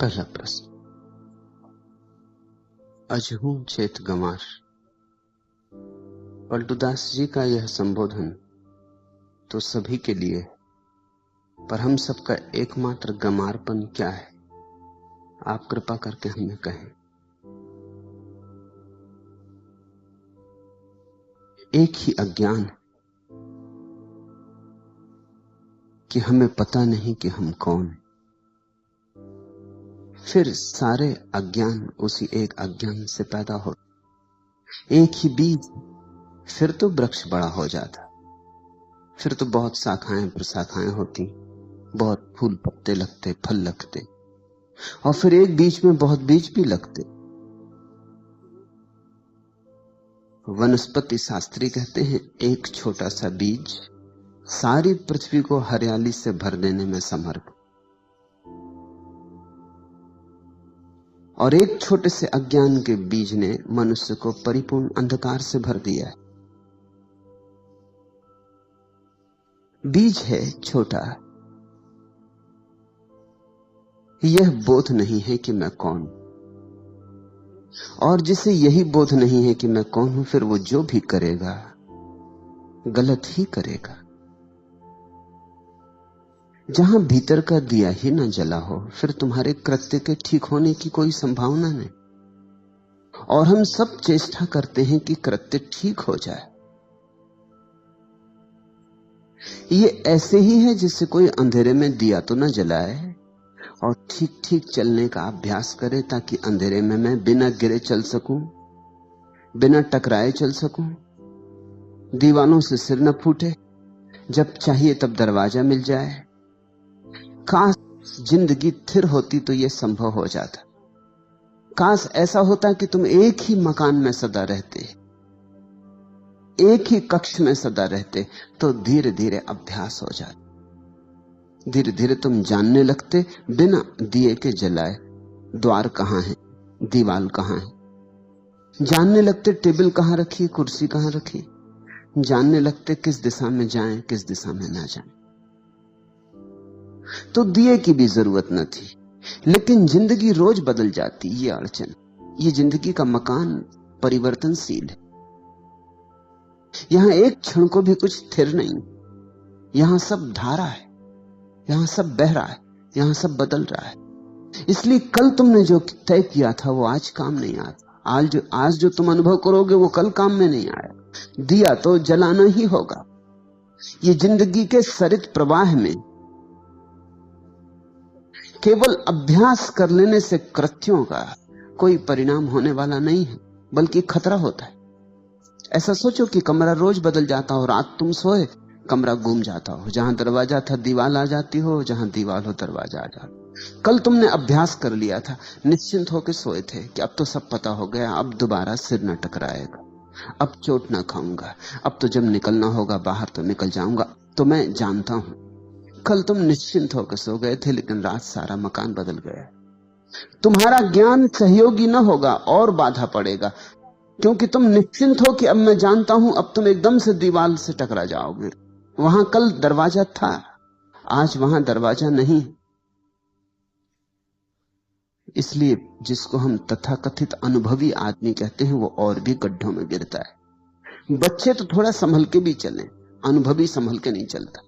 पहला प्रश्न। अजहू चेत गंवार। पलटूदास जी का यह संबोधन तो सभी के लिए, पर हम सबका एकमात्र गंवारपन क्या है, आप कृपा करके हमें कहें। एक ही अज्ञान कि हमें पता नहीं कि हम कौन हैं। फिर सारे अज्ञान उसी एक अज्ञान से पैदा हो। एक ही बीज, फिर तो वृक्ष बड़ा हो जाता, फिर तो बहुत शाखाएं प्रशाखाएं होती, बहुत फूल पत्ते लगते, फल लगते, और फिर एक बीज में बहुत बीज भी लगते। वनस्पति शास्त्री कहते हैं एक छोटा सा बीज सारी पृथ्वी को हरियाली से भर देने में समर्थ, और एक छोटे से अज्ञान के बीज ने मनुष्य को परिपूर्ण अंधकार से भर दिया है। बीज है छोटा, यह बोध नहीं है कि मैं कौन, और जिसे यही बोध नहीं है कि मैं कौन हूं, फिर वो जो भी करेगा गलत ही करेगा। जहां भीतर का दिया ही न जला हो, फिर तुम्हारे कृत्य के ठीक होने की कोई संभावना नहीं। और हम सब चेष्टा करते हैं कि कृत्य ठीक हो जाए। ये ऐसे ही है जिससे कोई अंधेरे में दिया तो न जलाए और ठीक ठीक चलने का अभ्यास करे, ताकि अंधेरे में मैं बिना गिरे चल सकूं, बिना टकराए चल सकूं, दीवालों से सिर न फूटे, जब चाहिए तब दरवाजा मिल जाए। काश जिंदगी स्थिर होती तो यह संभव हो जाता। काश ऐसा होता कि तुम एक ही मकान में सदा रहते, एक ही कक्ष में सदा रहते, तो धीरे धीरे अभ्यास हो जाता। धीरे धीरे तुम जानने लगते बिना दिए के जलाए द्वार कहां है, दीवाल कहां है। जानने लगते टेबल कहां रखी, कुर्सी कहां रखी। जानने लगते किस दिशा में जाएं, किस दिशा में ना जाएं। तो दिए की भी जरूरत न थी। लेकिन जिंदगी रोज बदल जाती, ये अड़चन। ये जिंदगी का मकान परिवर्तनशील है। यहां एक क्षण को भी कुछ स्थिर नहीं। यहां सब धारा है, यहां सब बह रहा है, यहां सब बदल रहा है। इसलिए कल तुमने जो तय किया था वो आज काम नहीं आता। आज जो तुम अनुभव करोगे वो कल काम में नहीं आया। दिया तो जलाना ही होगा। ये जिंदगी के सरित प्रवाह में केवल अभ्यास कर लेने से कृत्यों का कोई परिणाम होने वाला नहीं है, बल्कि खतरा होता है। ऐसा सोचो कि कमरा रोज बदल जाता हो, रात तुम सोए कमरा घूम जाता हो, जहां दरवाजा था दीवार आ जाती हो, जहां दीवार हो दरवाजा आ जाता। कल तुमने अभ्यास कर लिया था, निश्चिंत होकर सोए थे कि अब तो सब पता हो गया, अब दोबारा सिर न टकराएगा, अब चोट ना खाऊंगा, अब तो जब निकलना होगा बाहर तो निकल जाऊंगा, तो मैं जानता हूं। कल तुम निश्चिंत होकर सो गए थे, लेकिन रात सारा मकान बदल गया। तुम्हारा ज्ञान सहयोगी न होगा और बाधा पड़ेगा, क्योंकि तुम निश्चिंत हो कि अब मैं जानता हूं। अब तुम एकदम से दीवार से टकरा जाओगे। वहां कल दरवाजा था, आज वहां दरवाजा नहीं। इसलिए जिसको हम तथाकथित अनुभवी आदमी कहते हैं वो और भी गड्ढों में गिरता है। बच्चे तो थोड़ा संभल के भी चले, अनुभवी संभल के नहीं चलता,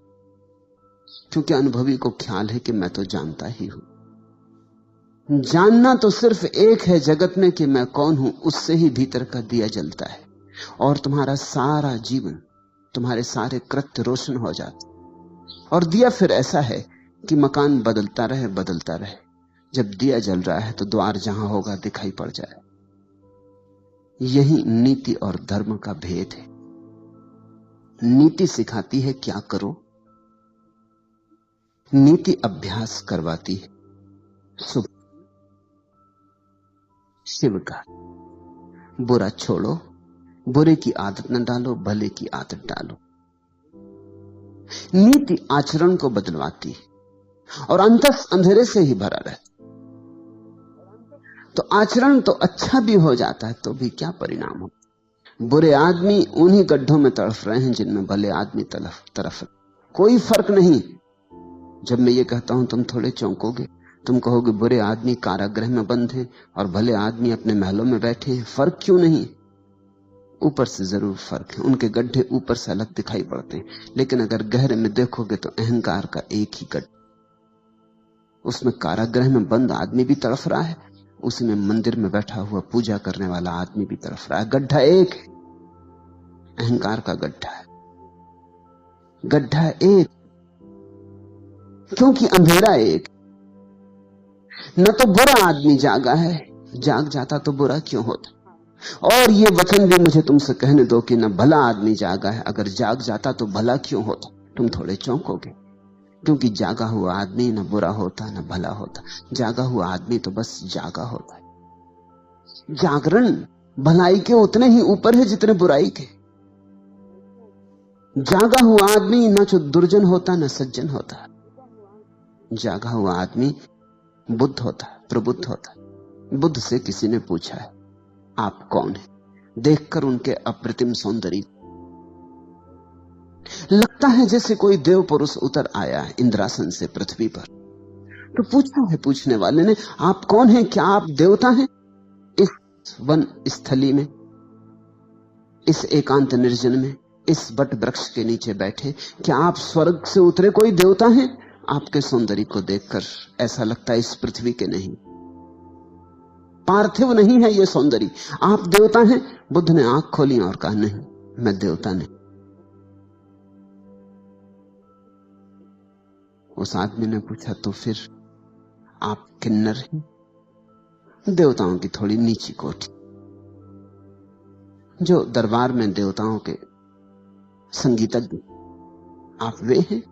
क्योंकि अनुभवी को ख्याल है कि मैं तो जानता ही हूं। जानना तो सिर्फ एक है जगत में कि मैं कौन हूं, उससे ही भीतर का दिया जलता है और तुम्हारा सारा जीवन, तुम्हारे सारे कृत्य रोशन हो जाते। और दिया फिर ऐसा है कि मकान बदलता रहे बदलता रहे। जब दिया जल रहा है तो द्वार जहां होगा दिखाई पड़ जाए। यही नीति और धर्म का भेद है। नीति सिखाती है क्या करो, नीति अभ्यास करवाती है शुभ शिव का। बुरा छोड़ो, बुरे की आदत न डालो, भले की आदत डालो। नीति आचरण को बदलवाती है और अंतस अंधेरे से ही भरा रहता। तो आचरण तो अच्छा भी हो जाता है तो भी क्या परिणाम हो। बुरे आदमी उन्हीं गड्ढों में तड़फ रहे हैं जिनमें भले आदमी तरफ कोई फर्क नहीं। जब मैं ये कहता हूं तुम थोड़े चौंकोगे, तुम कहोगे बुरे आदमी कारागृह में बंद हैं और भले आदमी अपने महलों में बैठे हैं, फर्क क्यों नहीं? ऊपर से जरूर फर्क है, उनके गड्ढे ऊपर से अलग दिखाई पड़ते हैं, लेकिन अगर गहरे में देखोगे तो अहंकार का एक ही गड्ढा। उसमें कारागृह में बंद आदमी भी तड़फ रहा है, उसी में मंदिर में बैठा हुआ पूजा करने वाला आदमी भी तड़फ रहा है। गड्ढा एक है, अहंकार का गड्ढा है, गड्ढा एक, क्योंकि अंधेरा एक। न तो बुरा आदमी जागा है, जाग जाता तो बुरा क्यों होता। और ये वचन भी मुझे तुमसे कहने दो कि न भला आदमी जागा है, अगर जाग जाता तो भला क्यों होता। तुम थोड़े चौंकोगे, क्योंकि जागा हुआ आदमी न बुरा होता न भला होता। जागा हुआ आदमी तो बस जागा होता है। जागरण भलाई के उतने ही ऊपर है जितने बुराई के। जागा हुआ आदमी न तो दुर्जन होता न सज्जन होता। जागा हुआ आदमी बुद्ध होता, प्रबुद्ध होता। बुद्ध से किसी ने पूछा है आप कौन है, देखकर उनके अप्रतिम सौंदर्य लगता है जैसे कोई देव पुरुष उतर आया है इंद्रासन से पृथ्वी पर। तो पूछा है पूछने वाले ने आप कौन हैं, क्या आप देवता हैं? इस वन स्थली में, इस एकांत निर्जन में, इस बट वृक्ष के नीचे बैठे, क्या आप स्वर्ग से उतरे कोई देवता हैं? आपके सौंदर्य को देखकर ऐसा लगता है इस पृथ्वी के नहीं, पार्थिव नहीं है ये सौंदर्य, आप देवता हैं। बुद्ध ने आंख खोली और कहा नहीं, मैं देवता नहीं। उस आदमी ने पूछा तो फिर आप किन्नर हैं? देवताओं की थोड़ी नीची कोटि, जो दरबार में देवताओं के संगीतज्ञ, आप वे हैं?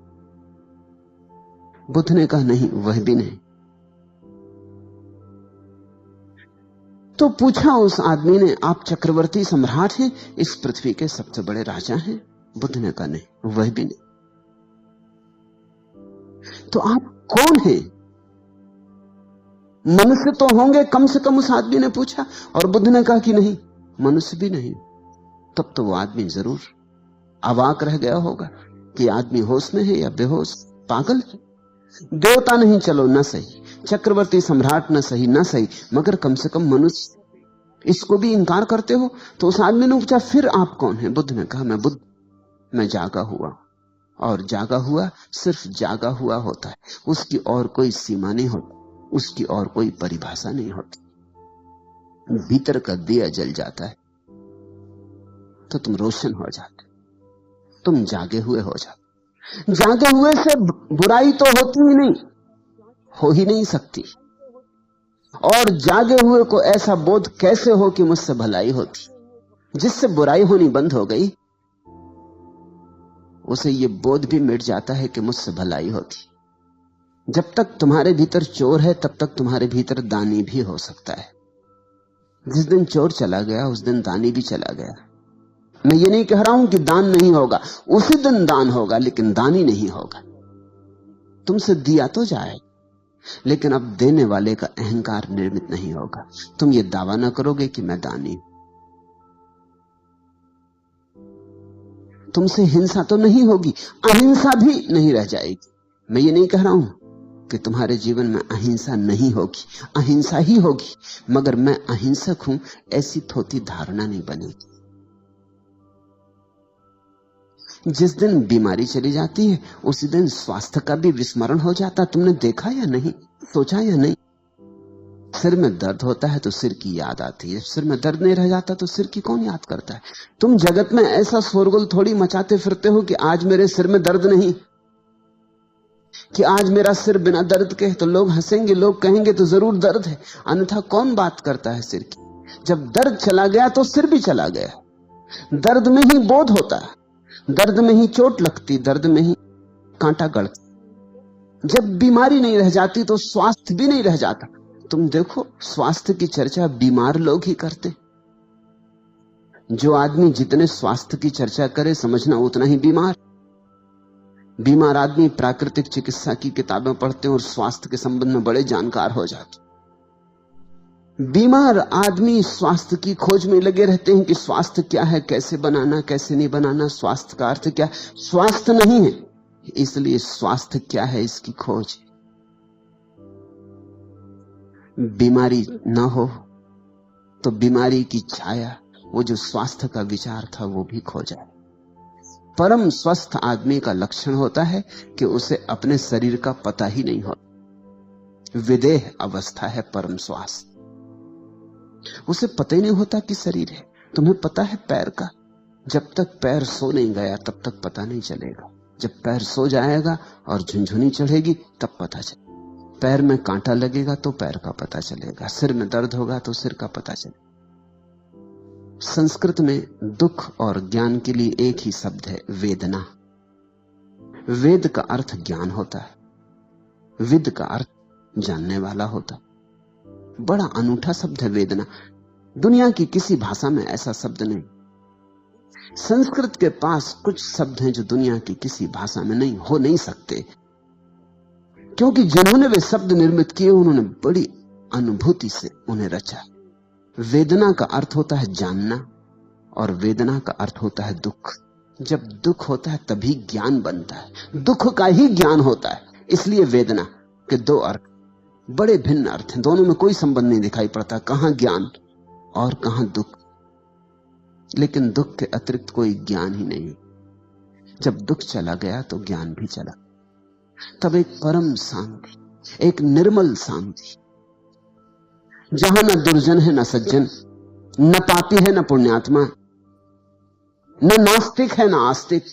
बुद्ध ने कहा नहीं, वह भी नहीं। तो पूछा उस आदमी ने आप चक्रवर्ती सम्राट हैं, इस पृथ्वी के सबसे बड़े राजा हैं? बुद्ध ने कहा नहीं, वह भी नहीं। तो आप कौन हैं? मनुष्य तो होंगे कम से कम, उस आदमी ने पूछा। और बुद्ध ने कहा कि नहीं, मनुष्य भी नहीं। तब तो वो आदमी जरूर अवाक रह गया होगा कि आदमी होश में है या बेहोश, पागल है। देवता नहीं चलो न सही, चक्रवर्ती सम्राट न सही, न सही, मगर कम से कम मनुष्य, इसको भी इंकार करते हो? तो उस आदमी ने पूछा फिर आप कौन हैं? बुद्ध ने कहा मैं बुद्ध, मैं जागा हुआ। और जागा हुआ सिर्फ जागा हुआ होता है, उसकी और कोई सीमा नहीं होती, उसकी और कोई परिभाषा नहीं होती। भीतर का दिया जल जाता है तो तुम रोशन हो जाते, तुम जागे हुए हो जाते। जागे हुए से बुराई तो होती ही नहीं, हो ही नहीं सकती। और जागे हुए को ऐसा बोध कैसे हो कि मुझसे भलाई होती? जिससे बुराई होनी बंद हो गई उसे ये बोध भी मिट जाता है कि मुझसे भलाई होती। जब तक तुम्हारे भीतर चोर है तब तक तुम्हारे भीतर दानी भी हो सकता है। जिस दिन चोर चला गया उस दिन दानी भी चला गया। मैं ये नहीं कह रहा हूं कि दान नहीं होगा, उसी दिन दान होगा, लेकिन दानी नहीं होगा। तुमसे दिया तो जाए, लेकिन अब देने वाले का अहंकार निर्मित नहीं होगा। तुम ये दावा ना करोगे कि मैं दानी हूं। तुमसे हिंसा तो नहीं होगी, अहिंसा भी नहीं रह जाएगी। मैं ये नहीं कह रहा हूं कि तुम्हारे जीवन में अहिंसा नहीं होगी, अहिंसा ही होगी, मगर मैं अहिंसक हूं ऐसी थोथी धारणा नहीं बनेगी। जिस दिन बीमारी चली जाती है उसी दिन स्वास्थ्य का भी विस्मरण हो जाता। तुमने देखा या नहीं, सोचा या नहीं? सिर में दर्द होता है तो सिर की याद आती है, सिर में दर्द नहीं रह जाता तो सिर की कौन याद करता है? तुम जगत में ऐसा शोरगुल थोड़ी मचाते फिरते हो कि आज मेरे सिर में दर्द नहीं, कि आज मेरा सिर बिना दर्द के है। तो लोग हंसेंगे, लोग कहेंगे तो जरूर दर्द है, अन्यथा कौन बात करता है सिर की? जब दर्द चला गया तो सिर भी चला गया। दर्द में ही बोध होता है, दर्द में ही चोट लगती, दर्द में ही कांटा गड़ता। जब बीमारी नहीं रह जाती तो स्वास्थ्य भी नहीं रह जाता। तुम देखो, स्वास्थ्य की चर्चा बीमार लोग ही करते। जो आदमी जितने स्वास्थ्य की चर्चा करे समझना उतना ही बीमार। बीमार आदमी प्राकृतिक चिकित्सा की किताबें पढ़ते हैं और स्वास्थ्य के संबंध में बड़े जानकार हो जाते। बीमार आदमी स्वास्थ्य की खोज में लगे रहते हैं कि स्वास्थ्य क्या है, कैसे बनाना, कैसे नहीं बनाना, स्वास्थ्य का अर्थ क्या। स्वास्थ्य नहीं है, इसलिए स्वास्थ्य क्या है इसकी खोज। बीमारी न हो तो बीमारी की छाया, वो जो स्वास्थ्य का विचार था वो भी खो जाए। परम स्वस्थ आदमी का लक्षण होता है कि उसे अपने शरीर का पता ही नहीं होता। विदेह अवस्था है परम स्वास्थ्य। उसे पता ही नहीं होता कि शरीर है। तुम्हें पता है पैर का, जब तक पैर सो नहीं गया तब तक पता नहीं चलेगा। जब पैर सो जाएगा और झुनझुनी चढ़ेगी तब पता चलेगा। पैर में कांटा लगेगा तो पैर का पता चलेगा, सिर में दर्द होगा तो सिर का पता चलेगा। संस्कृत में दुख और ज्ञान के लिए एक ही शब्द है, वेदना। वेद का अर्थ ज्ञान होता है, विद का अर्थ जानने वाला होता है। बड़ा अनूठा शब्द है वेदना। दुनिया की किसी भाषा में ऐसा शब्द नहीं। संस्कृत के पास कुछ शब्द हैं जो दुनिया की किसी भाषा में नहीं हो नहीं सकते, क्योंकि जिन्होंने वे शब्द निर्मित किए उन्होंने बड़ी अनुभूति से उन्हें रचा। वेदना का अर्थ होता है जानना और वेदना का अर्थ होता है दुख। जब दुख होता है तभी ज्ञान बनता है। दुख का ही ज्ञान होता है। इसलिए वेदना के दो अर्थ, बड़े भिन्न अर्थ हैं, दोनों में कोई संबंध नहीं दिखाई पड़ता, कहां ज्ञान और कहां दुख। लेकिन दुख के अतिरिक्त कोई ज्ञान ही नहीं। जब दुख चला गया तो ज्ञान भी चला। तब एक परम शांति, एक निर्मल शांति, जहां न दुर्जन है न सज्जन, न पापी है न पुण्यात्मा, न नास्तिक है न आस्तिक।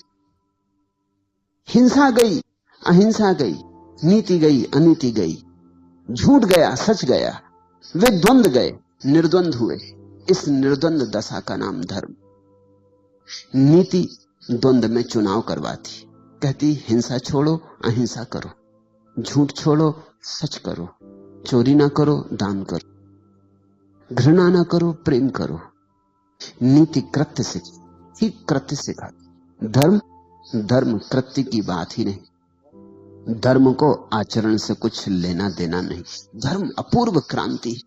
हिंसा गई, अहिंसा गई, नीति गई, अनीति गई, झूठ गया, सच गया, वे द्वंद गए, निर्द्वंद हुए। इस निर्द्वंद दशा का नाम धर्म। नीति द्वंद में चुनाव करवाती, कहती हिंसा छोड़ो, अहिंसा करो, झूठ छोड़ो, सच करो, चोरी ना करो, दान करो, घृणा ना करो, प्रेम करो। नीति कृत्य से, ठीक कृत्य सिखा। धर्म कृत्य की बात ही नहीं। धर्म को आचरण से कुछ लेना देना नहीं। धर्म अपूर्व क्रांति।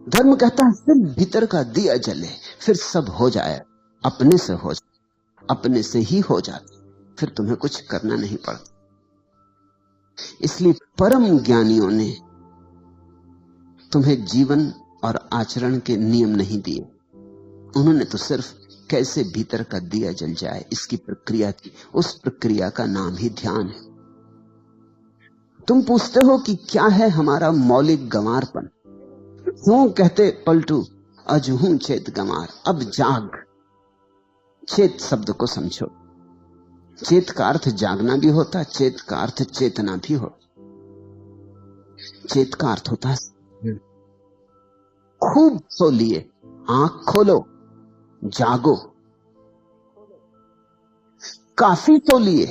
धर्म कहता है सिर्फ भीतर का दिया जले, फिर सब हो जाए, अपने से हो जाए, अपने से ही हो जाता, फिर तुम्हें कुछ करना नहीं पड़ता। इसलिए परम ज्ञानियों ने तुम्हें जीवन और आचरण के नियम नहीं दिए। उन्होंने तो सिर्फ कैसे भीतर का दिया जल जाए इसकी प्रक्रिया की। उस प्रक्रिया का नाम ही ध्यान है। तुम पूछते हो कि क्या है हमारा मौलिक गंवारपन। क्यों कहते पलटू अजहू चेत गंवार। अब जाग। चेत शब्द को समझो। चेत का अर्थ जागना भी होता, चेत का अर्थ चेतना भी हो। चेत का अर्थ होता है खूब सो लिए, आंख खोलो, जागो। काफी सो लिए,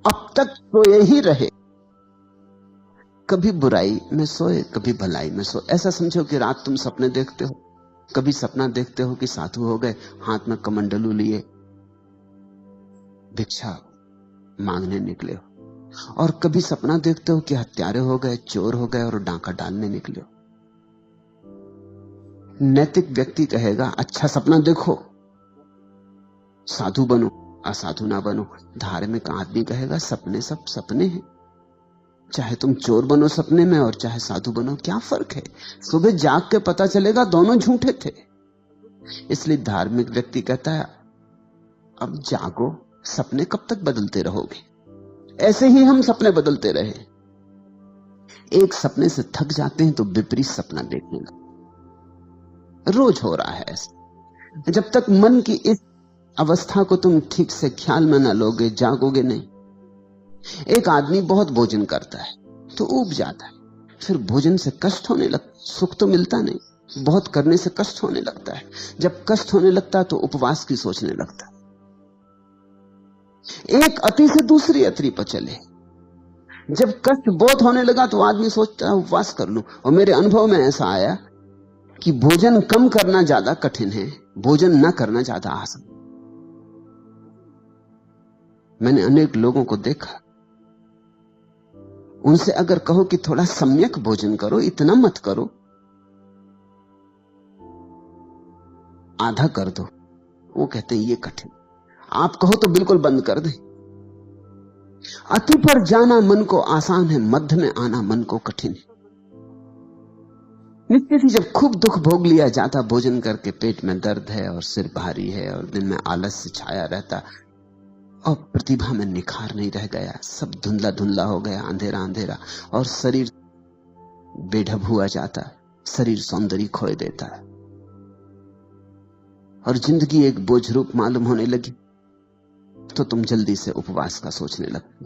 अब तक सोए ही रहे। कभी बुराई में सोए, कभी भलाई में सोए। ऐसा समझो कि रात तुम सपने देखते हो। कभी सपना देखते हो कि साधु हो गए, हाथ में कमंडलू लिए भिक्षा मांगने निकले हो, और कभी सपना देखते हो कि हत्यारे हो गए, चोर हो गए और डांका डालने निकले हो। नैतिक व्यक्ति कहेगा अच्छा सपना देखो, साधु बनो, असाधु ना बनो। धार्मिक आदमी कहेगा सपने सब सपने हैं, चाहे तुम चोर बनो सपने में और चाहे साधु बनो, क्या फर्क है। सुबह जाग के पता चलेगा दोनों झूठे थे। इसलिए धार्मिक व्यक्ति कहता है अब जागो, सपने कब तक बदलते रहोगे। ऐसे ही हम सपने बदलते रहे। एक सपने से थक जाते हैं तो विपरीत सपना देखने लगते। रोज हो रहा है ऐसा। जब तक मन की इस अवस्था को तुम ठीक से ख्याल में ना लोगे, जागोगे नहीं। एक आदमी बहुत भोजन करता है तो ऊब जाता है, फिर भोजन से कष्ट होने लगता, सुख तो मिलता नहीं, बहुत करने से कष्ट होने लगता है। जब कष्ट होने लगता है तो उपवास की सोचने लगता है। एक अति से दूसरी अति पर चले। जब कष्ट बहुत होने लगा तो आदमी सोचता है उपवास कर लूं। और मेरे अनुभव में ऐसा आया कि भोजन कम करना ज्यादा कठिन है, भोजन ना करना ज्यादा आसान। मैंने अनेक लोगों को देखा, उनसे अगर कहो कि थोड़ा सम्यक भोजन करो, इतना मत करो, आधा कर दो, वो कहते हैं ये कठिन। आप कहो तो बिल्कुल बंद कर दें। अति पर जाना मन को आसान है, मध्य में आना मन को कठिन है। निश्चित ही जब खूब दुख भोग लिया जाता, भोजन करके पेट में दर्द है और सिर भारी है और दिन में आलस्य छाया रहता और प्रतिभा में निखार नहीं रह गया, सब धुंधला धुंधला हो गया, अंधेरा अंधेरा, और शरीर बेढब हुआ जाता, शरीर सौंदर्य खोए देता है और जिंदगी एक बोझ रूप मालूम होने लगी, तो तुम जल्दी से उपवास का सोचने लगते।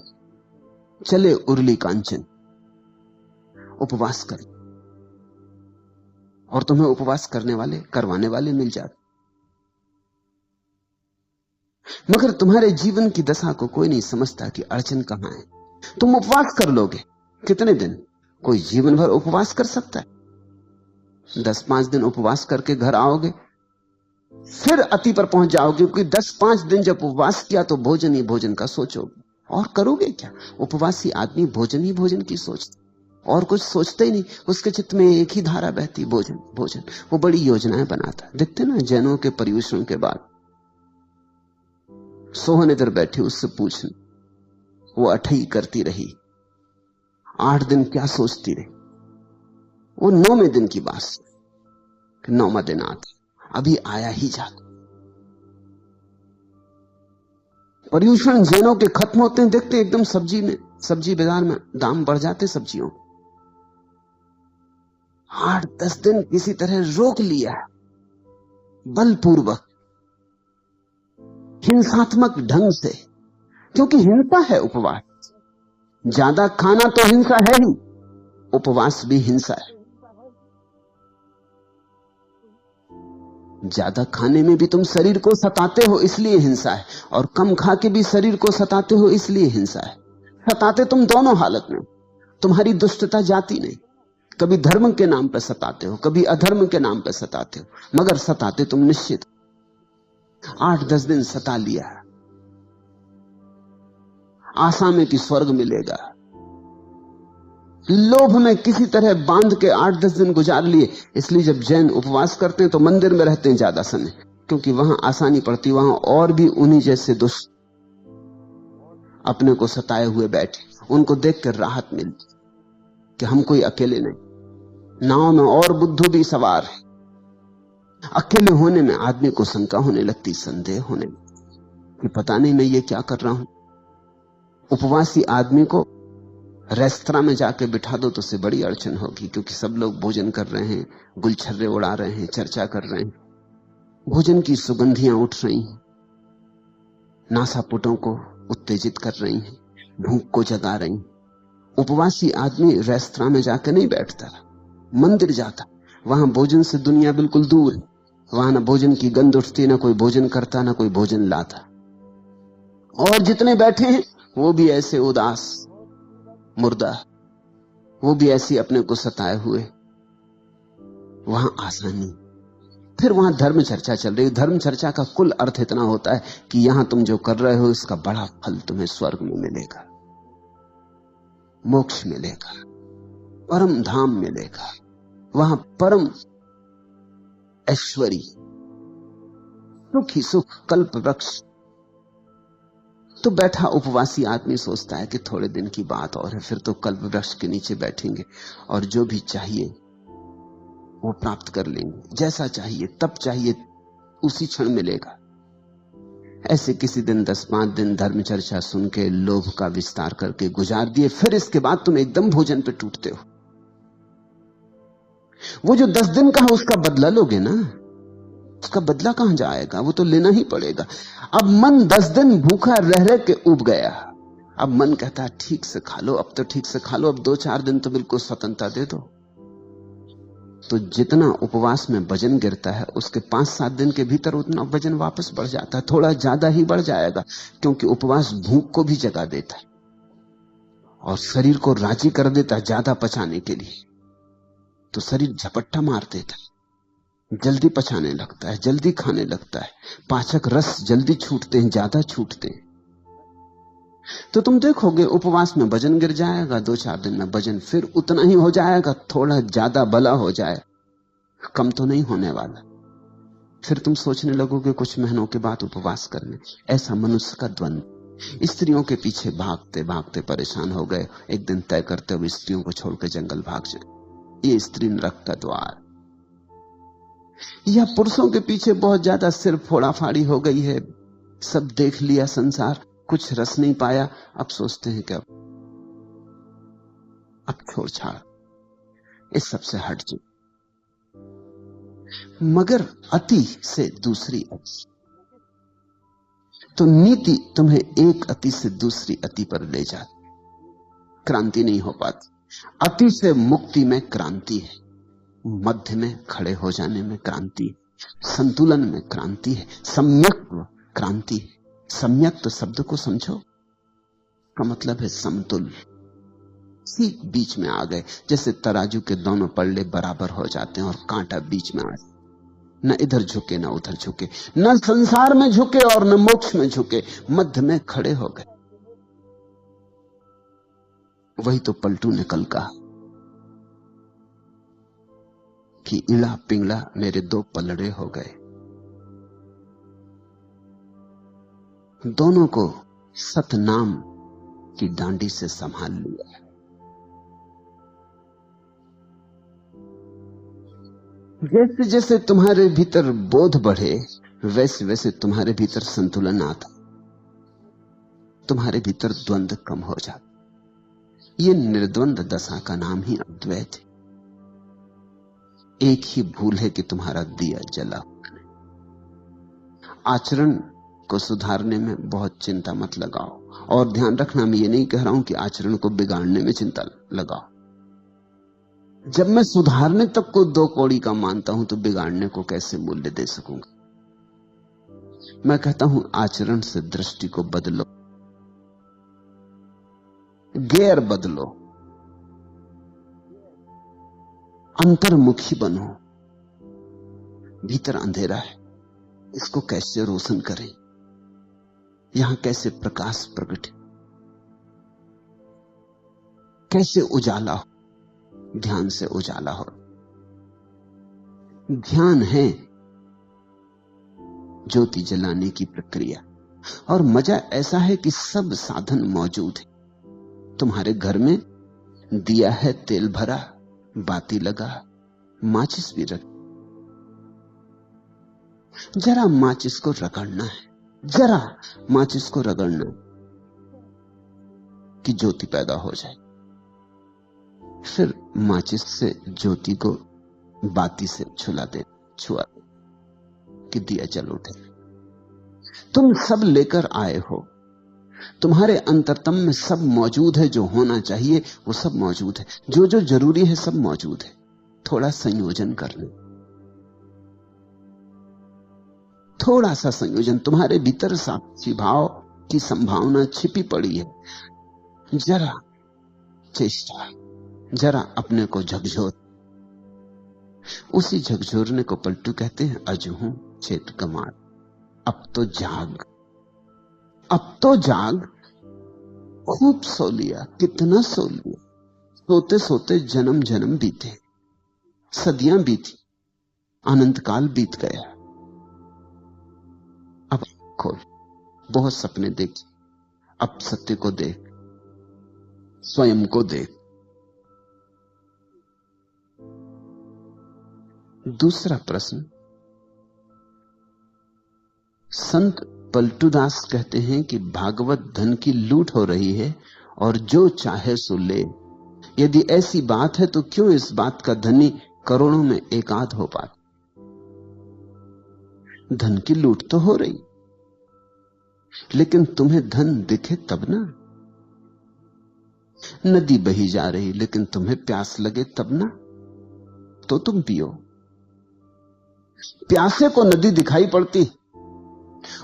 चले उर्ली कांचन, उपवास कर, और तुम्हें उपवास करने वाले, करवाने वाले मिल जाते। मगर तुम्हारे जीवन की दशा को कोई नहीं समझता कि अड़चन कहां है। तुम उपवास कर लोगे कितने दिन? कोई जीवन भर उपवास कर सकता है? 10-5 दिन उपवास करके घर आओगे, फिर अति पर पहुंच जाओगे, क्योंकि 10-5 दिन जब उपवास किया तो भोजन ही भोजन का सोचोगे, और करोगे क्या? उपवासी आदमी भोजन ही भोजन की सोचता, और कुछ सोचते ही नहीं। उसके चित्त में एक ही धारा बहती, भोजन भोजन। वो बड़ी योजनाएं बनाता। देखते ना, जैनों के पर्युषण के बाद सोहन इधर बैठी, उससे पूछना, वो अठई करती रही, 8 दिन क्या सोचती रही। वो 9वें दिन की बात, 9वां दिन आता, अभी आया ही जाता। पर्युषण जैनों के खत्म होते हैं, देखते एकदम सब्जी बाजार में दाम बढ़ जाते सब्जियों। 8-10 दिन किसी तरह रोक लिया, बलपूर्वक, हिंसात्मक ढंग से, क्योंकि हिंसा है उपवास। ज्यादा खाना तो हिंसा है ही, उपवास भी हिंसा है। ज्यादा खाने में भी तुम शरीर को सताते हो, इसलिए हिंसा है, और कम खा के भी शरीर को सताते हो, इसलिए हिंसा है। सताते तुम दोनों हालत में, तुम्हारी दुष्टता जाती नहीं। कभी धर्म के नाम पर सताते हो, कभी अधर्म के नाम पर सताते हो, मगर सताते तुम निश्चित। 8-10 दिन सता लिया, आशा में कि स्वर्ग मिलेगा, लोभ में किसी तरह बांध के 8-10 दिन गुजार लिए। इसलिए जब जैन उपवास करते हैं तो मंदिर में रहते हैं ज्यादा समय, क्योंकि वहां आसानी पड़ती, वहां और भी उन्हीं जैसे दुष्ट अपने को सताए हुए बैठे, उनको देखकर राहत मिलती कि हम कोई अकेले नहीं, नाव में और बुद्धू भी सवार है। अकेले होने में आदमी को शंका होने लगती, संदेह होने लगती कि पता नहीं मैं ये क्या कर रहा हूं। उपवासी आदमी को रेस्तरां में जाके बिठा दो तो उससे बड़ी अड़चन होगी, क्योंकि सब लोग भोजन कर रहे हैं, गुलछर्रे उड़ा रहे हैं, चर्चा कर रहे हैं, भोजन की सुगंधियां उठ रही हैं, नासापुटों को उत्तेजित कर रही हैं, भूख को जगा रही हैं। उपवासी आदमी रेस्तरां में जाके नहीं बैठता, मंदिर जाता। वहां भोजन से दुनिया बिल्कुल दूर है, वहां ना भोजन की गंध उठती, ना कोई भोजन करता, ना कोई भोजन लाता, और जितने बैठे हैं वो भी ऐसे उदास मुर्दा, वो भी ऐसी अपने को सताए हुए। वहां आसानी, फिर वहां धर्म चर्चा चल रही। धर्म चर्चा का कुल अर्थ इतना होता है कि यहां तुम जो कर रहे हो इसका बड़ा फल तुम्हें स्वर्ग में मिलेगा, मोक्ष मिलेगा, परम धाम मिलेगा, वहां परम ऐश्वर्य, सुख ही सुख, कल्प वृक्ष। तो बैठा उपवासी आदमी सोचता है कि थोड़े दिन की बात और है, फिर तो कल्प वृक्ष के नीचे बैठेंगे और जो भी चाहिए वो प्राप्त कर लेंगे, जैसा चाहिए तब चाहिए उसी क्षण मिलेगा। ऐसे किसी दिन 10-5 दिन धर्म चर्चा सुन के लोभ का विस्तार करके गुजार दिए, फिर इसके बाद तुम एकदम भोजन पे टूटते हो। वो जो 10 दिन का है उसका बदला लोगे ना, उसका बदला कहां जाएगा, वो तो लेना ही पड़ेगा। अब मन 10 दिन भूखा रह रह के उब गया, अब मन कहता है ठीक से खा लो, अब तो ठीक से खा लो, अब 2-4 दिन तो बिल्कुल स्वतंत्रता दे दो। तो जितना उपवास में वजन गिरता है उसके 5-7 दिन के भीतर उतना वजन वापस बढ़ जाता है, थोड़ा ज्यादा ही बढ़ जाएगा, क्योंकि उपवास भूख को भी जगा देता है और शरीर को राजी कर देता है ज्यादा पचाने के लिए। तो शरीर झपट्टा मार देता है, जल्दी पचाने लगता है, जल्दी खाने लगता है, पाचक रस जल्दी छूटते हैं, ज्यादा छूटते हैं। तो तुम देखोगे उपवास में वजन गिर जाएगा, 2-4 दिन में वजन फिर उतना ही हो जाएगा, थोड़ा ज्यादा भला हो जाए, कम तो नहीं होने वाला। फिर तुम सोचने लगोगे कुछ महीनों के बाद उपवास करने। ऐसा मनुष्य का द्वंद। स्त्रियों के पीछे भागते भागते परेशान हो गए, एक दिन तय करते हुए स्त्रियों को छोड़कर जंगल भाग जाए। ये स्त्री नरक का द्वार। या पुरुषों के पीछे बहुत ज्यादा सिर फोड़ाफाड़ी हो गई है, सब देख लिया संसार, कुछ रस नहीं पाया, अब सोचते हैं कि अब छोड़ छाड़, इस सबसे हट जाओ। मगर अति से दूसरी अति, तो नीति तुम्हें एक अति से दूसरी अति पर ले जाती, क्रांति नहीं हो पाती। अति से मुक्ति में क्रांति है, मध्य में खड़े हो जाने में क्रांति है, संतुलन में क्रांति है, सम्यक्त्व क्रांति है। सम्यक्त्व शब्द को समझो, का मतलब है समतुल। ठीक बीच में आ गए, जैसे तराजू के दोनों पल्ले बराबर हो जाते हैं और कांटा बीच में आ जाए, न इधर झुके न उधर झुके, न संसार में झुके और न मोक्ष में झुके, मध्य में खड़े हो गए। वही तो पलटू ने कल कहा कि इड़ा पिंगला मेरे दो पलड़े हो गए। दोनों को सतनाम की डांडी से संभाल लिया। जैसे जैसे तुम्हारे भीतर बोध बढ़े, वैसे वैसे तुम्हारे भीतर संतुलन आता, तुम्हारे भीतर द्वंद्व कम हो जाता। ये निर्द्वंद दशा का नाम ही अद्वैत है। एक ही भूल है कि तुम्हारा दिया जला। आचरण को सुधारने में बहुत चिंता मत लगाओ, और ध्यान रखना, मैं ये नहीं कह रहा हूं कि आचरण को बिगाड़ने में चिंता लगाओ। जब मैं सुधारने तक को दो कौड़ी का मानता हूं, तो बिगाड़ने को कैसे मूल्य दे सकूंगा। मैं कहता हूं आचरण से दृष्टि को बदलो, गेर बदलो, अंतर्मुखी बनो। भीतर अंधेरा है, इसको कैसे रोशन करें, यहां कैसे प्रकाश प्रकट, कैसे उजाला हो। ध्यान से उजाला हो। ध्यान है ज्योति जलाने की प्रक्रिया, और मजा ऐसा है कि सब साधन मौजूद है। तुम्हारे घर में दिया है, तेल भरा, बाती लगा, माचिस भी रख। जरा माचिस को रगड़ना है, जरा माचिस को रगड़ना कि ज्योति पैदा हो जाए। फिर माचिस से ज्योति को बाती से छुआ दे कि दिया जल उठे। तुम सब लेकर आए हो, तुम्हारे अंतरतम में सब मौजूद है। जो होना चाहिए वो सब मौजूद है, जो जो जरूरी है सब मौजूद है। थोड़ा संयोजन कर ले, थोड़ा सा संयोजन। तुम्हारे भीतर साक्षी भाव की संभावना छिपी पड़ी है। जरा चेष्टा, जरा अपने को झकझोर। उसी झकझोरने को पलटू कहते हैं अजहू चेत कमार। अब तो जाग, अब तो जाग। खूब सो लिया, कितना सो लिया। सोते सोते जन्म जन्म बीते, सदियां बीती, अनंत काल बीत गया। अब खोल, बहुत सपने देखे, अब सत्य को देख, स्वयं को देख। दूसरा प्रश्न, संत पलटूदास कहते हैं कि भागवत धन की लूट हो रही है और जो चाहे सो ले। यदि ऐसी बात है तो क्यों इस बात का धनी करोड़ों में एकाध हो पाता? धन की लूट तो हो रही, लेकिन तुम्हें धन दिखे तब ना। नदी बही जा रही, लेकिन तुम्हें प्यास लगे तब ना, तो तुम पियो। प्यासे को नदी दिखाई पड़ती,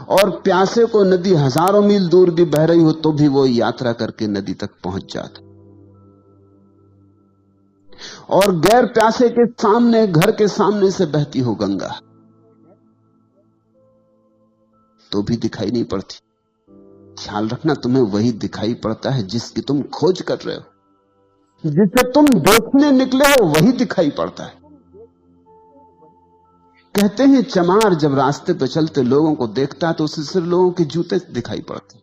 और प्यासे को नदी हजारों मील दूर भी बह रही हो तो भी वो यात्रा करके नदी तक पहुंच जाता। और गैर प्यासे के सामने, घर के सामने से बहती हो गंगा, तो भी दिखाई नहीं पड़ती। ख्याल रखना, तुम्हें वही दिखाई पड़ता है जिसकी तुम खोज कर रहे हो। जिसे तुम देखने निकले हो वही दिखाई पड़ता है। कहते हैं चमार जब रास्ते पर चलते लोगों को देखता है तो उसे सिर्फ लोगों के जूते दिखाई पड़ते,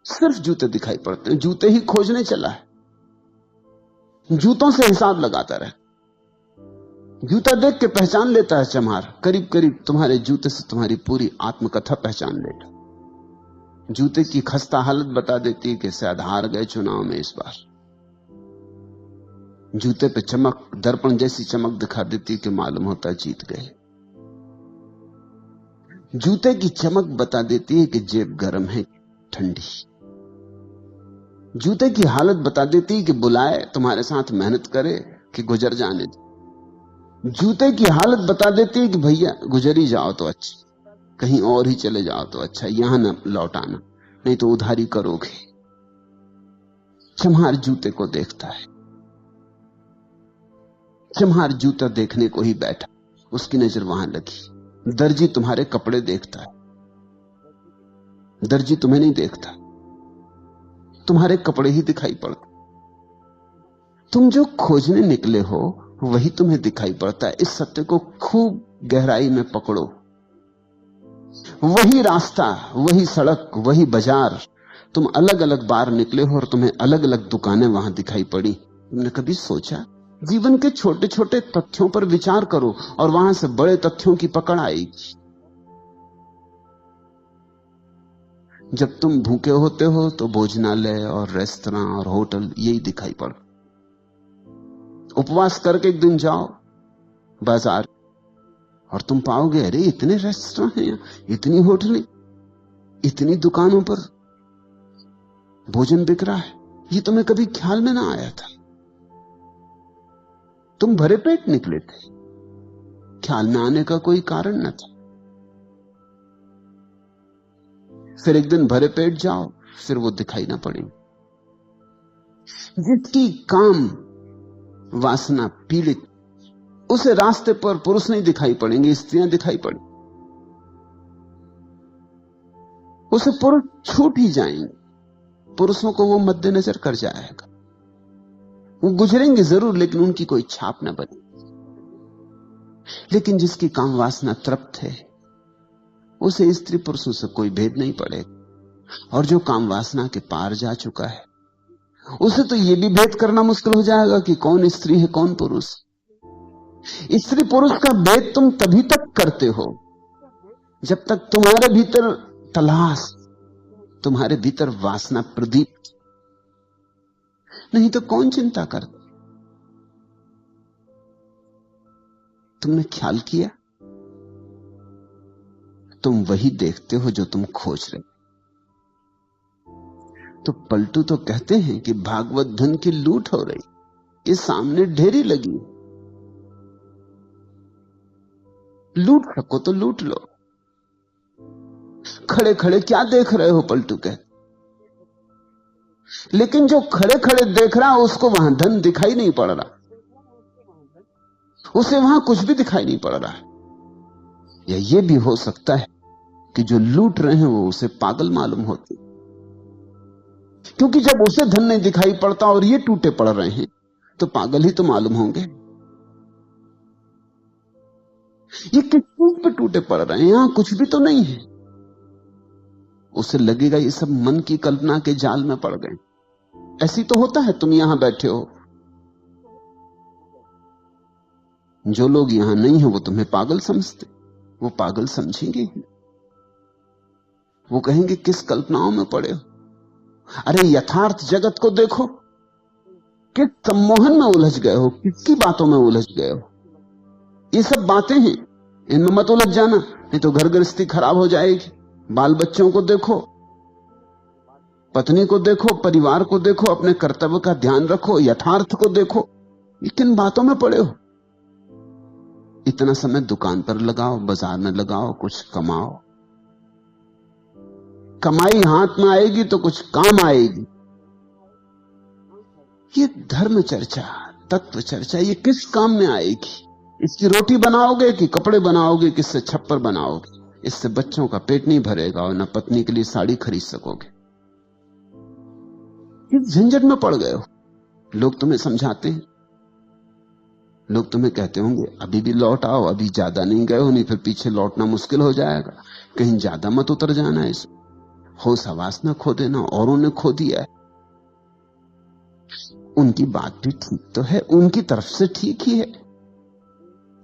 सिर्फ जूते दिखाई पड़ते हैं। जूते ही खोजने चला है, जूतों से हिसाब लगाता रहे। जूता देख के पहचान लेता है चमार, करीब करीब तुम्हारे जूते से तुम्हारी पूरी आत्मकथा पहचान लेता। जूते की खस्ता हालत बता देती है कि शायद हार गए चुनाव में इस बार। जूते पे चमक, दर्पण जैसी चमक दिखा देती कि मालूम होता जीत गए। जूते की चमक बता देती है कि जेब गर्म है ठंडी। जूते की हालत बता देती है कि बुलाए तुम्हारे साथ मेहनत करे कि गुजर जाने दे। जूते की हालत बता देती है कि भैया गुजर ही जाओ तो अच्छा, कहीं और ही चले जाओ तो अच्छा, यहां न लौट आना, नहीं तो उधारी करोगे। चम्हार जूते को देखता है। चम्हार जूता देखने को ही बैठा, उसकी नजर वहां लगी। दर्जी तुम्हारे कपड़े देखता है, दर्जी तुम्हें नहीं देखता, तुम्हारे कपड़े ही दिखाई पड़ते। तुम जो खोजने निकले हो वही तुम्हें दिखाई पड़ता है। इस सत्य को खूब गहराई में पकड़ो। वही रास्ता, वही सड़क, वही बाजार, तुम अलग अलग बार निकले हो और तुम्हें अलग अलग दुकानें वहां दिखाई पड़ी। तुमने कभी सोचा? जीवन के छोटे छोटे तथ्यों पर विचार करो और वहां से बड़े तथ्यों की पकड़ आएगी। जब तुम भूखे होते हो तो भोजनालय और रेस्तरां और होटल यही दिखाई पड़। उपवास करके एक दिन जाओ बाजार और तुम पाओगे अरे इतने रेस्तरां हैं, इतनी होटलें, इतनी दुकानों पर भोजन बिक रहा है। ये तुम्हें कभी ख्याल में ना आया था। तुम भरे पेट निकले थे, ख्याल में आने का कोई कारण न था। फिर एक दिन भरे पेट जाओ, फिर वो दिखाई ना पड़ेंगे। जिसकी काम वासना पीड़ित, उसे रास्ते पर पुरुष नहीं दिखाई पड़ेंगे, स्त्रियां दिखाई पड़ेंगी। उसे पुरुष छूट ही जाएंगे, पुरुषों को वो मद्देनजर कर जाएगा। वो गुजरेंगे जरूर लेकिन उनकी कोई छाप न बने। लेकिन जिसकी काम वासना तृप्त है, उसे स्त्री पुरुषों से कोई भेद नहीं पड़ेगा। और जो काम वासना के पार जा चुका है, उसे तो यह भी भेद करना मुश्किल हो जाएगा कि कौन स्त्री है कौन पुरुष। स्त्री पुरुष का भेद तुम तभी तक करते हो जब तक तुम्हारे भीतर तलाश, तुम्हारे भीतर वासना प्रदीप्त, नहीं तो कौन चिंता करता। तुमने ख्याल किया? तुम वही देखते हो जो तुम खोज रहे। तो पलटू तो कहते हैं कि भागवत धन की लूट हो रही, ये सामने ढेरी लगी, लूट सको तो लूट लो। खड़े खड़े क्या देख रहे हो? पलटू कहते। लेकिन जो खड़े खड़े देख रहा है उसको वहां धन दिखाई नहीं पड़ रहा, उसे वहां कुछ भी दिखाई नहीं पड़ रहा है। या यह भी हो सकता है कि जो लूट रहे हैं वो उसे पागल मालूम होते, क्योंकि जब उसे धन नहीं दिखाई पड़ता और ये टूटे पड़ रहे हैं तो पागल ही तो मालूम होंगे। ये किस चीज पे टूटे पड़ रहे हैं? यहां कुछ भी तो नहीं है। उसे लगेगा ये सब मन की कल्पना के जाल में पड़ गए। ऐसी तो होता है, तुम यहां बैठे हो, जो लोग यहां नहीं है वो तुम्हें पागल समझते, वो पागल समझेंगे ही। वो कहेंगे किस कल्पनाओं में पड़े हो। अरे यथार्थ जगत को देखो, किस सम्मोहन में उलझ गए हो, किसकी बातों में उलझ गए हो। ये सब बातें हैं, इनमें मत उलझ जाना, नहीं तो घर गृहस्थी खराब हो जाएगी। बाल बच्चों को देखो, पत्नी को देखो, परिवार को देखो, अपने कर्तव्य का ध्यान रखो, यथार्थ को देखो। ये किन बातों में पड़े हो? इतना समय दुकान पर लगाओ, बाजार में लगाओ, कुछ कमाओ। कमाई हाथ में आएगी तो कुछ काम आएगी। ये धर्म चर्चा, तत्व चर्चा, ये किस काम में आएगी? इसकी रोटी बनाओगे कि कपड़े बनाओगे, किससे छप्पर बनाओगे? इससे बच्चों का पेट नहीं भरेगा और न पत्नी के लिए साड़ी खरीद सकोगे। किस झंझट में पड़ गए हो? लोग तुम्हें समझाते हैं, लोग तुम्हें कहते होंगे अभी भी लौट आओ, अभी ज्यादा नहीं गए हो, नहीं फिर पीछे लौटना मुश्किल हो जाएगा, कहीं ज्यादा मत उतर जाना। इसमें होश हवास ना खो देना, औरों ने खो दिया है। उनकी बात भी ठीक तो है, उनकी तरफ से ठीक ही है।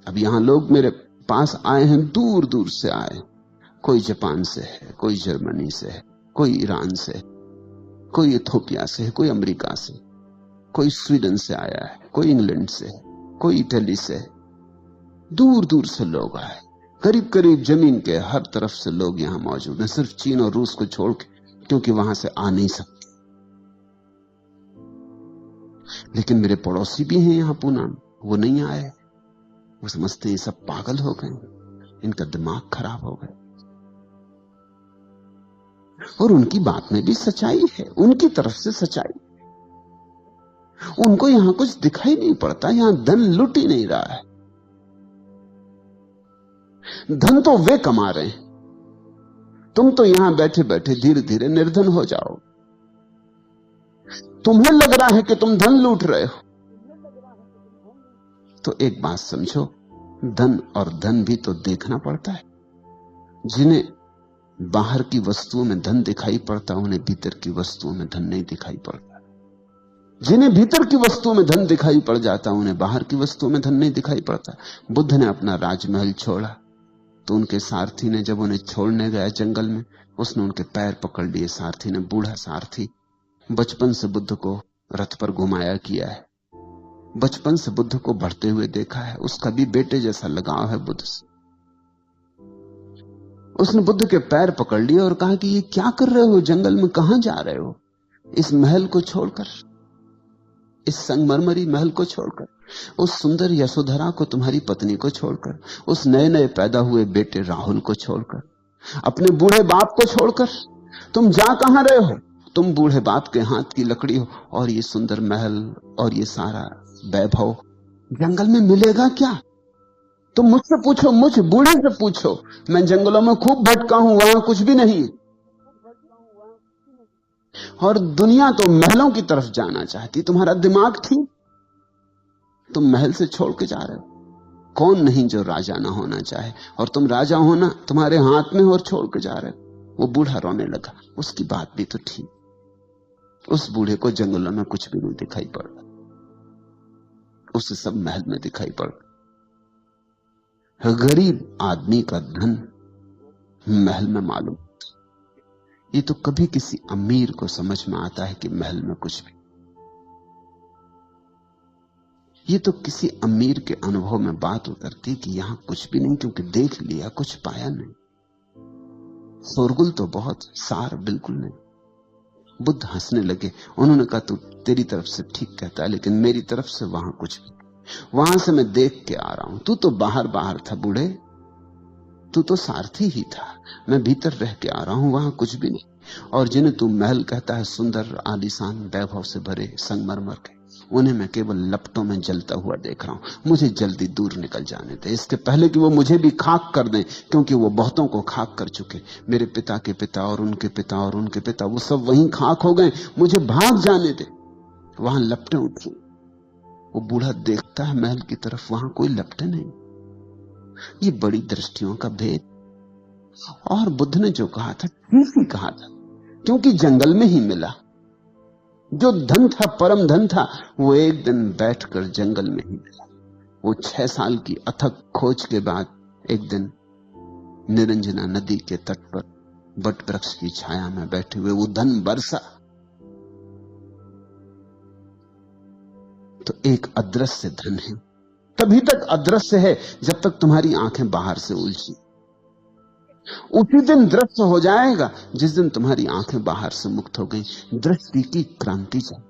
अब यहां लोग मेरे पास आए हैं, दूर दूर से आए, कोई जापान से है, कोई जर्मनी से है, कोई ईरान से है, कोई इथोपिया से है, कोई अमेरिका से, कोई स्वीडन से आया है, कोई इंग्लैंड से है, कोई इटली से है। दूर दूर से लोग आए, करीब करीब जमीन के हर तरफ से लोग यहां मौजूद हैं, सिर्फ चीन और रूस को छोड़ के, क्योंकि वहां से आ नहीं सकते। लेकिन मेरे पड़ोसी भी हैं यहां पूना में, वो नहीं आए। वो समझते ये सब पागल हो गए, इनका दिमाग खराब हो गया। और उनकी बात में भी सच्चाई है, उनकी तरफ से सच्चाई। उनको यहां कुछ दिखाई नहीं पड़ता, यहां धन लुट ही नहीं रहा है। धन तो वे कमा रहे हैं, तुम तो यहां बैठे बैठे धीरे धीरे निर्धन हो जाओ। तुम्हें लग रहा है कि तुम धन लूट रहे हो। तो एक बात समझो, धन और धन भी तो देखना पड़ता है। जिन्हें बाहर की वस्तुओं में धन दिखाई पड़ता, उन्हें भीतर की वस्तुओं में धन नहीं दिखाई पड़ता। जिन्हें भीतर की वस्तुओं में धन दिखाई पड़ जाता, उन्हें बाहर की वस्तुओं में धन नहीं दिखाई पड़ता। बुद्ध ने अपना राजमहल छोड़ा तो उनके सारथी ने, जब उन्हें छोड़ने गया जंगल में, उसने उनके पैर पकड़ लिए। सारथी ने, बूढ़ा सारथी, बचपन से बुद्ध को रथ पर घुमाया किया है, बचपन से बुद्ध को बढ़ते हुए देखा है, उसका भी बेटे जैसा लगाव है बुद्ध से। उसने बुद्ध के पैर पकड़ लिए और कहा कि ये क्या कर रहे हो, जंगल में कहां जा रहे हो? इस महल को छोड़कर, इस संगमरमरी महल को छोड़कर, उस सुंदर यशोधरा को, तुम्हारी पत्नी को छोड़कर, उस नए नए पैदा हुए बेटे राहुल को छोड़कर, अपने बूढ़े बाप को छोड़कर तुम जा कहां रहे हो? तुम बूढ़े बाप के हाथ की लकड़ी हो, और ये सुंदर महल और ये सारा वैभव जंगल में मिलेगा क्या? तुम मुझसे पूछो, मुझ बूढ़े से पूछो। मैं जंगलों में खूब भटका हूं, वहां कुछ भी नहीं। और दुनिया तो महलों की तरफ जाना चाहती। तुम्हारा दिमाग ठीक, तुम महल से छोड़ के जा रहे हो। कौन नहीं जो राजा ना होना चाहे, और तुम राजा होना तुम्हारे हाथ में और छोड़ के जा रहे हो। वो बूढ़ा रोने लगा। उसकी बात भी तो ठीक। उस बूढ़े को जंगलों में कुछ भी नहीं दिखाई पड़ रहा, उसे सब महल में दिखाई पड़ रहा। गरीब आदमी का धन महल में मालूम। ये तो कभी किसी अमीर को समझ में आता है कि महल में कुछ भी। ये तो किसी अमीर के अनुभव में बात उतरती कि यहां कुछ भी नहीं, क्योंकि देख लिया, कुछ पाया नहीं। शोरगुल तो बहुत, सार बिल्कुल नहीं। बुद्ध हंसने लगे। उन्होंने कहा, तू तेरी तरफ से ठीक कहता है, लेकिन मेरी तरफ से वहां कुछ भी। वहां से मैं देख के आ रहा हूं। तू तो बाहर बाहर था बूढ़े, तू तो सारथी ही था। मैं भीतर रह के आ रहा हूं, वहां कुछ भी नहीं। और जिन्हें तू महल कहता है, सुंदर आलीशान वैभव से भरे संगमरमर के, उन्हें मैं केवल लपटों में जलता हुआ देख रहा हूं। मुझे जल्दी दूर निकल जाने दे, इसके पहले कि वो मुझे भी खाक कर दें, क्योंकि वो बहुतों को खाक कर चुके। मेरे पिता के पिता और उनके पिता और उनके पिता, वो सब वहीं खाक हो गए। मुझे भाग जाने दे। वहां लपटें उठी। वो बूढ़ा देखता है महल की तरफ, वहां कोई लपटे नहीं। ये बड़ी दृष्टियों का भेद। और बुद्ध ने जो कहा था ठीक ही कहा था, क्योंकि जंगल में ही मिला। जो धन था, परम धन था, वो एक दिन बैठकर जंगल में ही मिला। वो 6 साल की अथक खोज के बाद एक दिन निरंजना नदी के तट पर बट वृक्ष की छाया में बैठे हुए वो धन बरसा। तो एक अदृश्य धन है, तभी तक अदृश्य है जब तक तुम्हारी आंखें बाहर से उलझी। उसी दिन दृश्य हो जाएगा जिस दिन तुम्हारी आंखें बाहर से मुक्त हो गई। दृष्टि की क्रांति चाहिए।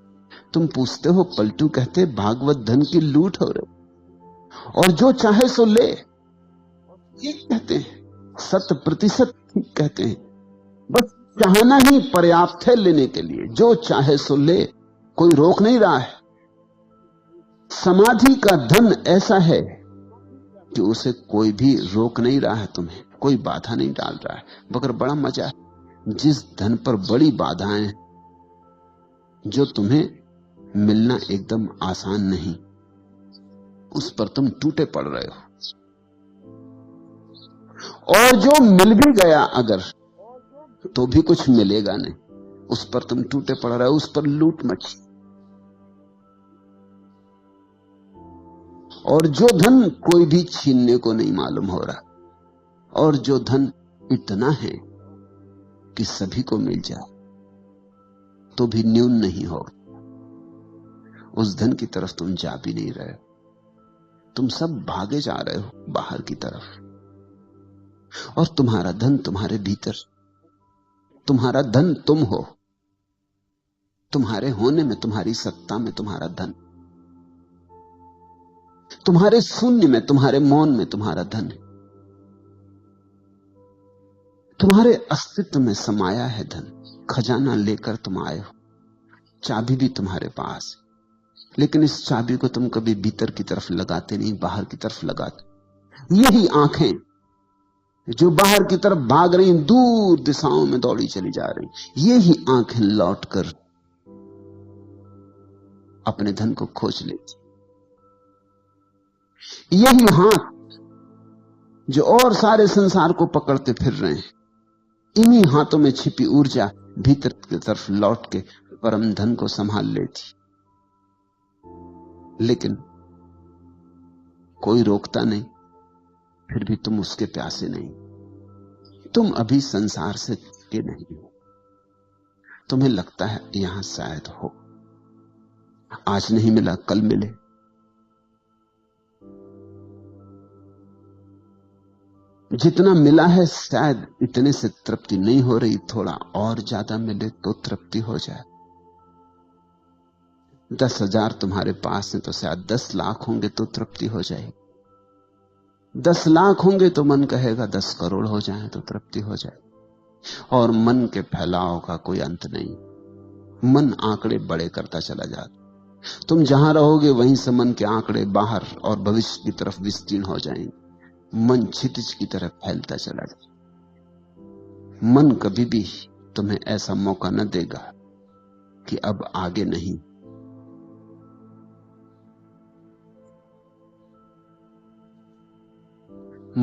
तुम पूछते हो, पलटू कहते भागवत धन की लूट हो रही, और जो चाहे सो ले, ठीक कहते हैं, 100% ठीक कहते हैं। बस चाहना ही पर्याप्त है लेने के लिए। जो चाहे सो ले, कोई रोक नहीं रहा है। समाधि का धन ऐसा है कि उसे कोई भी रोक नहीं रहा है, तुम्हें कोई बाधा नहीं डाल रहा है। मगर बड़ा मजा है, जिस धन पर बड़ी बाधाएं, जो तुम्हें मिलना एकदम आसान नहीं, उस पर तुम टूटे पड़ रहे हो। और जो मिल भी गया अगर, तो भी कुछ मिलेगा नहीं, उस पर तुम टूटे पड़ रहे हो, उस पर लूट मची। और जो धन कोई भी छीनने को नहीं मालूम हो रहा, और जो धन इतना है कि सभी को मिल जाए तो भी न्यून नहीं हो, उस धन की तरफ तुम जा भी नहीं रहे हो। तुम सब भागे जा रहे हो बाहर की तरफ, और तुम्हारा धन तुम्हारे भीतर, तुम्हारा धन तुम हो, तुम्हारे होने में, तुम्हारी सत्ता में तुम्हारा धन, तुम्हारे शून्य में, तुम्हारे मौन में तुम्हारा धन है, तुम्हारे अस्तित्व में समाया है धन। खजाना लेकर तुम आए हो, चाबी भी तुम्हारे पास है, लेकिन इस चाबी को तुम कभी भीतर की तरफ लगाते नहीं, बाहर की तरफ लगाते। यही आंखें जो बाहर की तरफ भाग रही, दूर दिशाओं में दौड़ी चली जा रही, यही आंखें लौटकर अपने धन को खोज लेती। यही हाथ जो और सारे संसार को पकड़ते फिर रहे हैं, इन्हीं हाथों में छिपी ऊर्जा भीतर की तरफ लौट के परम धन को संभाल लेती। लेकिन कोई रोकता नहीं, फिर भी तुम उसके प्यासे नहीं। तुम अभी संसार से चिपके नहीं हो। तुम्हें लगता है यहां शायद हो, आज नहीं मिला कल मिले। जितना मिला है शायद इतने से तृप्ति नहीं हो रही, थोड़ा और ज्यादा मिले तो तृप्ति हो जाए। 10,000 तुम्हारे पास है तो शायद 10 लाख होंगे तो तृप्ति हो जाएगी। 10 लाख होंगे तो मन कहेगा 10 करोड़ हो जाए तो तृप्ति हो जाए। और मन के फैलाव का कोई अंत नहीं। मन आंकड़े बड़े करता चला जाता। तुम जहां रहोगे वहीं से मन के आंकड़े बाहर और भविष्य की तरफ विस्तीर्ण हो जाएंगे। मन क्षितिज की तरफ फैलता चला जाए। मन कभी भी तुम्हें ऐसा मौका न देगा कि अब आगे नहीं।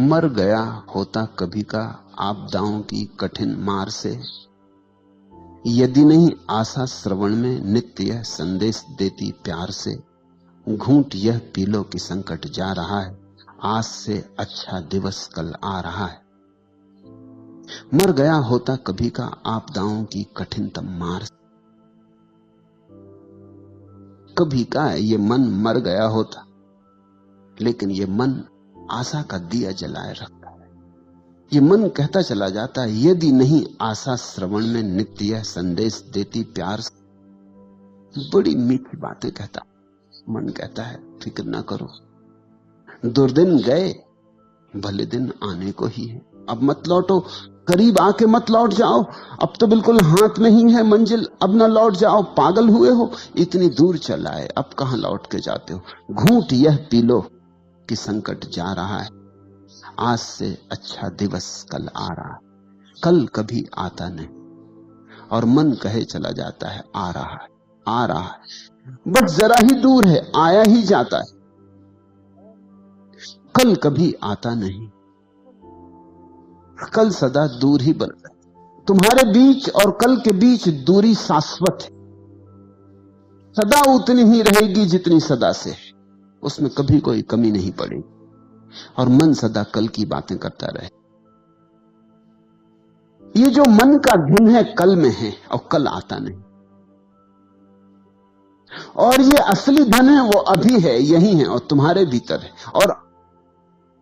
मर गया होता कभी का आपदाओं की कठिन मार से, यदि नहीं आशा श्रवण में नित्य यह संदेश देती प्यार से। घूंट यह पी लो कि संकट जा रहा है, आज से अच्छा दिवस कल आ रहा है। मर गया होता कभी का आपदाओं की कठिनतम मार से। कभी का ये मन मर गया होता, लेकिन ये मन आशा का दिया जलाए रखता है। ये मन कहता चला जाता है, यदि नहीं आशा श्रवण में नित्य यह संदेश देती प्यार से। बड़ी मीठी बातें कहता मन, कहता है फिक्र ना करो, दुर्दिन गए, भले दिन आने को ही है। अब मत लौटो, करीब आके मत लौट जाओ। अब तो बिल्कुल हाथ में ही है मंजिल, अब ना लौट जाओ। पागल हुए हो, इतनी दूर चला है, अब कहां लौट के जाते हो। घूंट यह पी लो कि संकट जा रहा है, आज से अच्छा दिवस कल आ रहा है। कल कभी आता नहीं, और मन कहे चला जाता है आ रहा है, आ रहा है, बस जरा ही दूर है, आया ही जाता है। कल कभी आता नहीं, कल सदा दूर ही बनता है। तुम्हारे बीच और कल के बीच दूरी शाश्वत है, सदा उतनी ही रहेगी जितनी सदा से है। उसमें कभी कोई कमी नहीं पड़ेगी। और मन सदा कल की बातें करता रहे। ये जो मन का धन है कल में है और कल आता नहीं। और ये असली धन है वो अभी है, यही है और तुम्हारे भीतर है और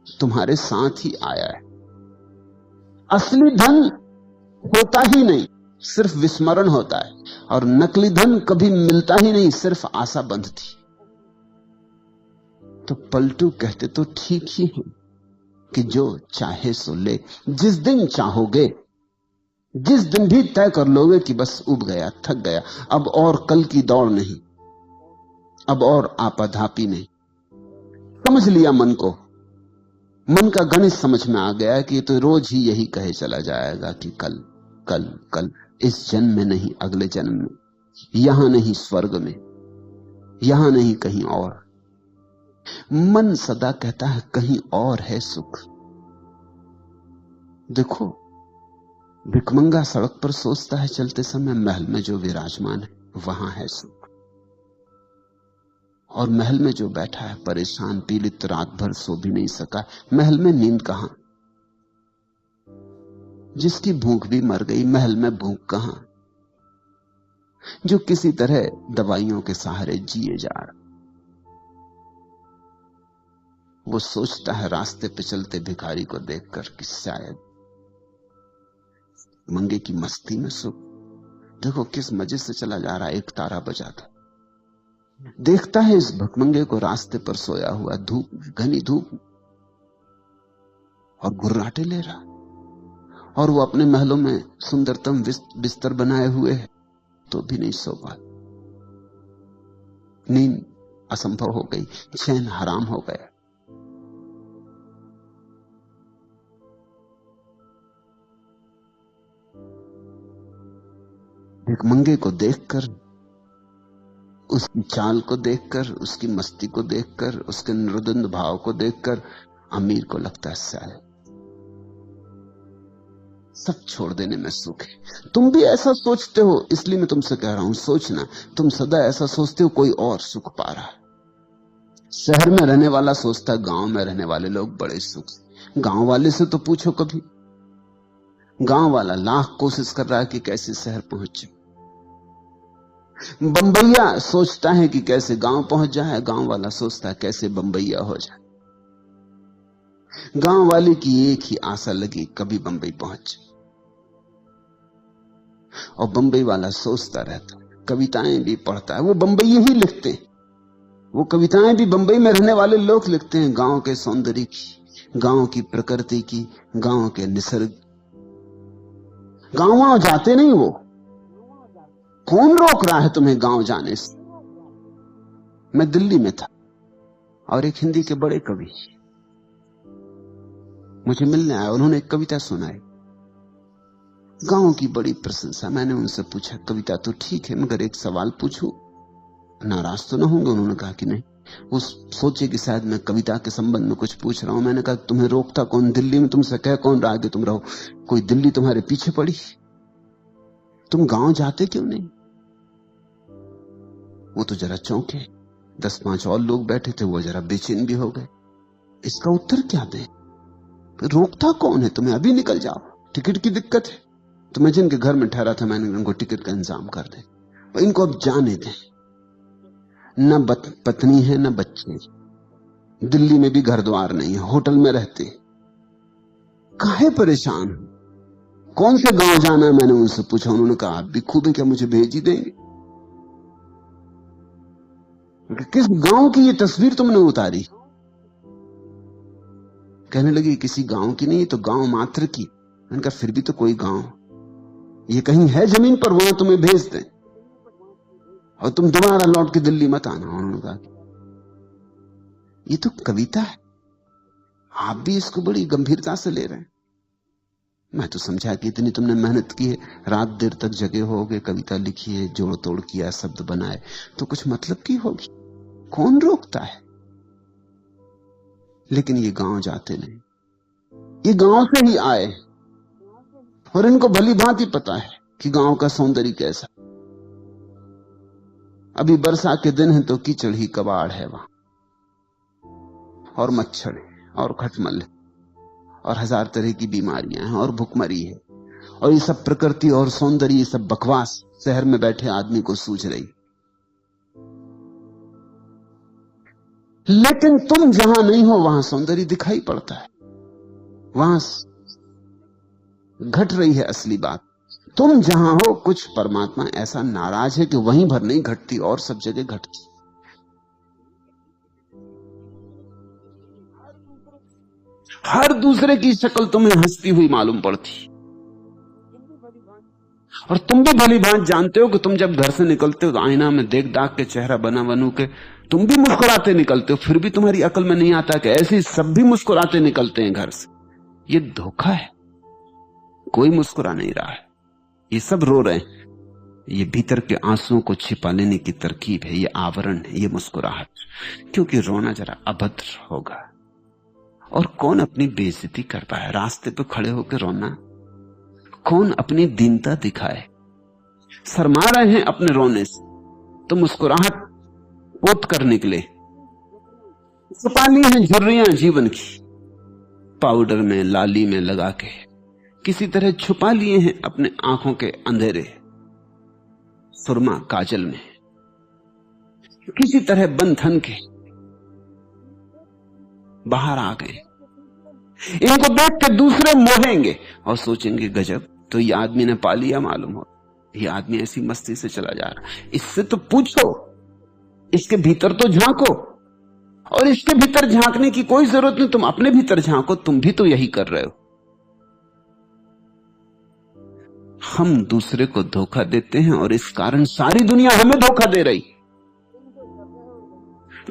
तुम्हारे साथ ही आया है। असली धन होता ही नहीं, सिर्फ विस्मरण होता है। और नकली धन कभी मिलता ही नहीं, सिर्फ आशा बंधती। तो पलटू कहते तो ठीक ही है कि जो चाहे सो ले। जिस दिन चाहोगे, जिस दिन भी तय कर लोगे कि बस उब गया, थक गया, अब और कल की दौड़ नहीं, अब और आपाधापी नहीं, समझ लिया मन को, मन का गणित समझ में आ गया कि तो रोज ही यही कहे चला जाएगा कि कल कल कल, इस जन्म में नहीं अगले जन्म में, यहां नहीं स्वर्ग में, यहां नहीं कहीं और। मन सदा कहता है कहीं और है सुख। देखो भिकमंगा सड़क पर सोचता है चलते समय, महल में जो विराजमान है वहां है सुख। और महल में जो बैठा है परेशान पीड़ित, रात भर सो भी नहीं सका। महल में नींद कहां? जिसकी भूख भी मर गई, महल में भूख कहां? जो किसी तरह दवाइयों के सहारे जिए जा रहा, वो सोचता है रास्ते पे चलते भिखारी को देखकर कि शायद मंगे की मस्ती में सुख। देखो किस मजे से चला जा रहा है, एक तारा बजाता। देखता है इस भकमंगे को रास्ते पर सोया हुआ, धूप, घनी धूप, और गुर्राटे ले रहा, और वो अपने महलों में सुंदरतम बिस्तर बनाए हुए है, तो भी नहीं सो पा। नींद असंभव हो गई, चैन हराम हो गया। भिखमंगे को देखकर, उसकी चाल को देखकर, उसकी मस्ती को देखकर, उसके निर्द्वंद भाव को देखकर अमीर को लगता है शायद सब छोड़ देने में सुख है। तुम भी ऐसा सोचते हो, इसलिए मैं तुमसे कह रहा हूं सोचना। तुम सदा ऐसा सोचते हो कोई और सुख पा रहा है। शहर में रहने वाला सोचता है गांव में रहने वाले लोग बड़े सुख से। गांव वाले से तो पूछो कभी। गांव वाला लाख कोशिश कर रहा है कि कैसे शहर पहुंचे। बंबईया सोचता है कि कैसे गांव पहुंच जाए, गांव वाला सोचता है कैसे बंबईया हो जाए। गांव वाले की एक ही आशा लगी, कभी बंबई पहुंच। और बंबई वाला सोचता रहता, कविताएं भी पढ़ता है, वो बंबई ही लिखते, वो कविताएं भी बंबई में रहने वाले लोग लिखते हैं, गांव के सौंदर्य की, गांव की प्रकृति की, गांव के निसर्ग। गांव जाते नहीं वो। कौन रोक रहा है तुम्हें गांव जाने से? मैं दिल्ली में था और एक हिंदी के बड़े कवि मुझे मिलने आए। उन्होंने एक कविता सुनाई, गांव की बड़ी प्रशंसा। मैंने उनसे पूछा कविता तो ठीक है, मगर एक सवाल पूछूं, नाराज तो ना होंगे? उन्होंने कहा कि नहीं। वो सोचे कि शायद मैं कविता के संबंध में कुछ पूछ रहा हूं। मैंने कहा तुम्हें रोकता कौन? दिल्ली में तुमसे कह कौन रहा है कि तुम रहो? कोई दिल्ली तुम्हारे पीछे पड़ी? तुम गांव जाते क्यों नहीं? वो तो जरा चौंके। 10-5 और लोग बैठे थे, वो जरा बेचैन भी हो गए। इसका उत्तर क्या दें? रोकता कौन है तुम्हें? अभी निकल जाओ, टिकट की दिक्कत है। तो मैं जिनके घर में ठहरा था, मैंने उनको टिकट का इंतजाम कर दे, इनको अब जाने दें। न पत्नी है न बच्चे, दिल्ली में भी घर द्वार नहीं है, होटल में रहते, काहे परेशान? कौन से गांव जाना है? मैंने उनसे पूछा। उन्होंने कहा आप भी खूब है, क्या मुझे भेज ही देंगे? किस गांव की ये तस्वीर तुमने उतारी? कहने लगी किसी गांव की नहीं, तो गांव मात्र की। मैंने कहा फिर भी तो कोई गांव ये कहीं है जमीन पर, वहां तुम्हें भेज दें और तुम दोबारा लौट के दिल्ली मत आना। उन्होंने कहा ये तो कविता है, आप भी इसको बड़ी गंभीरता से ले रहे हैं। मैं तो समझा कि इतनी तुमने मेहनत की है, रात देर तक जगे होगे, कविता लिखी है, जोड़ तोड़ किया, शब्द बनाए, तो कुछ मतलब की होगी। कौन रोकता है? लेकिन ये गांव जाते नहीं, ये गांव से ही आए और इनको भली भांति पता है कि गांव का सौंदर्य कैसा। अभी बरसा के दिन है तो कीचड़ ही कबाड़ है वहां, और मच्छर है और खटमल है और 1000 तरह की बीमारियां हैं और भुखमरी है, और ये सब प्रकृति और सौंदर्य, ये सब बकवास शहर में बैठे आदमी को सूझ रही। लेकिन तुम जहां नहीं हो वहां सौंदर्य दिखाई पड़ता है, वहां घट रही है असली बात। तुम जहां हो, कुछ परमात्मा ऐसा नाराज है कि वहीं भर नहीं घटती और सब जगह घटती। हर दूसरे की शक्ल तुम्हें हंसती हुई मालूम पड़ती, और तुम भी भली भांति जानते हो कि तुम जब घर से निकलते हो तो आईना में देख दाख के, चेहरा बना बनू के तुम भी मुस्कुराते निकलते हो। फिर भी तुम्हारी अकल में नहीं आता कि ऐसे सब भी मुस्कुराते निकलते हैं घर से। ये धोखा है, कोई मुस्कुरा नहीं रहा है, ये सब रो रहे हैं। ये भीतर के आंसुओं को छिपा लेने की तरकीब है, ये आवरण है, ये मुस्कुराहट। क्योंकि रोना जरा अभद्र होगा, और कौन अपनी बेइज्जती कर पाए? रास्ते पे खड़े होकर रोना, कौन अपनी दीनता दिखाए? शर्मा रहे हैं अपने रोने से, तो मुस्कुराहट पोत कर निकले, छुपा ली हैं झुर्रियां जीवन की, पाउडर में लाली में लगा के किसी तरह छुपा लिए हैं अपने आंखों के अंधेरे, सुरमा काजल में किसी तरह बंधन के बाहर आ गए। इनको देख के दूसरे मोहेंगे और सोचेंगे गजब, तो ये आदमी ने पा लिया, मालूम हो ये आदमी ऐसी मस्ती से चला जा रहा, इससे तो पूछो, इसके भीतर तो झांको। और इसके भीतर झांकने की कोई जरूरत नहीं, तुम अपने भीतर झांको, तुम भी तो यही कर रहे हो। हम दूसरे को धोखा देते हैं और इस कारण सारी दुनिया हमें धोखा दे रही।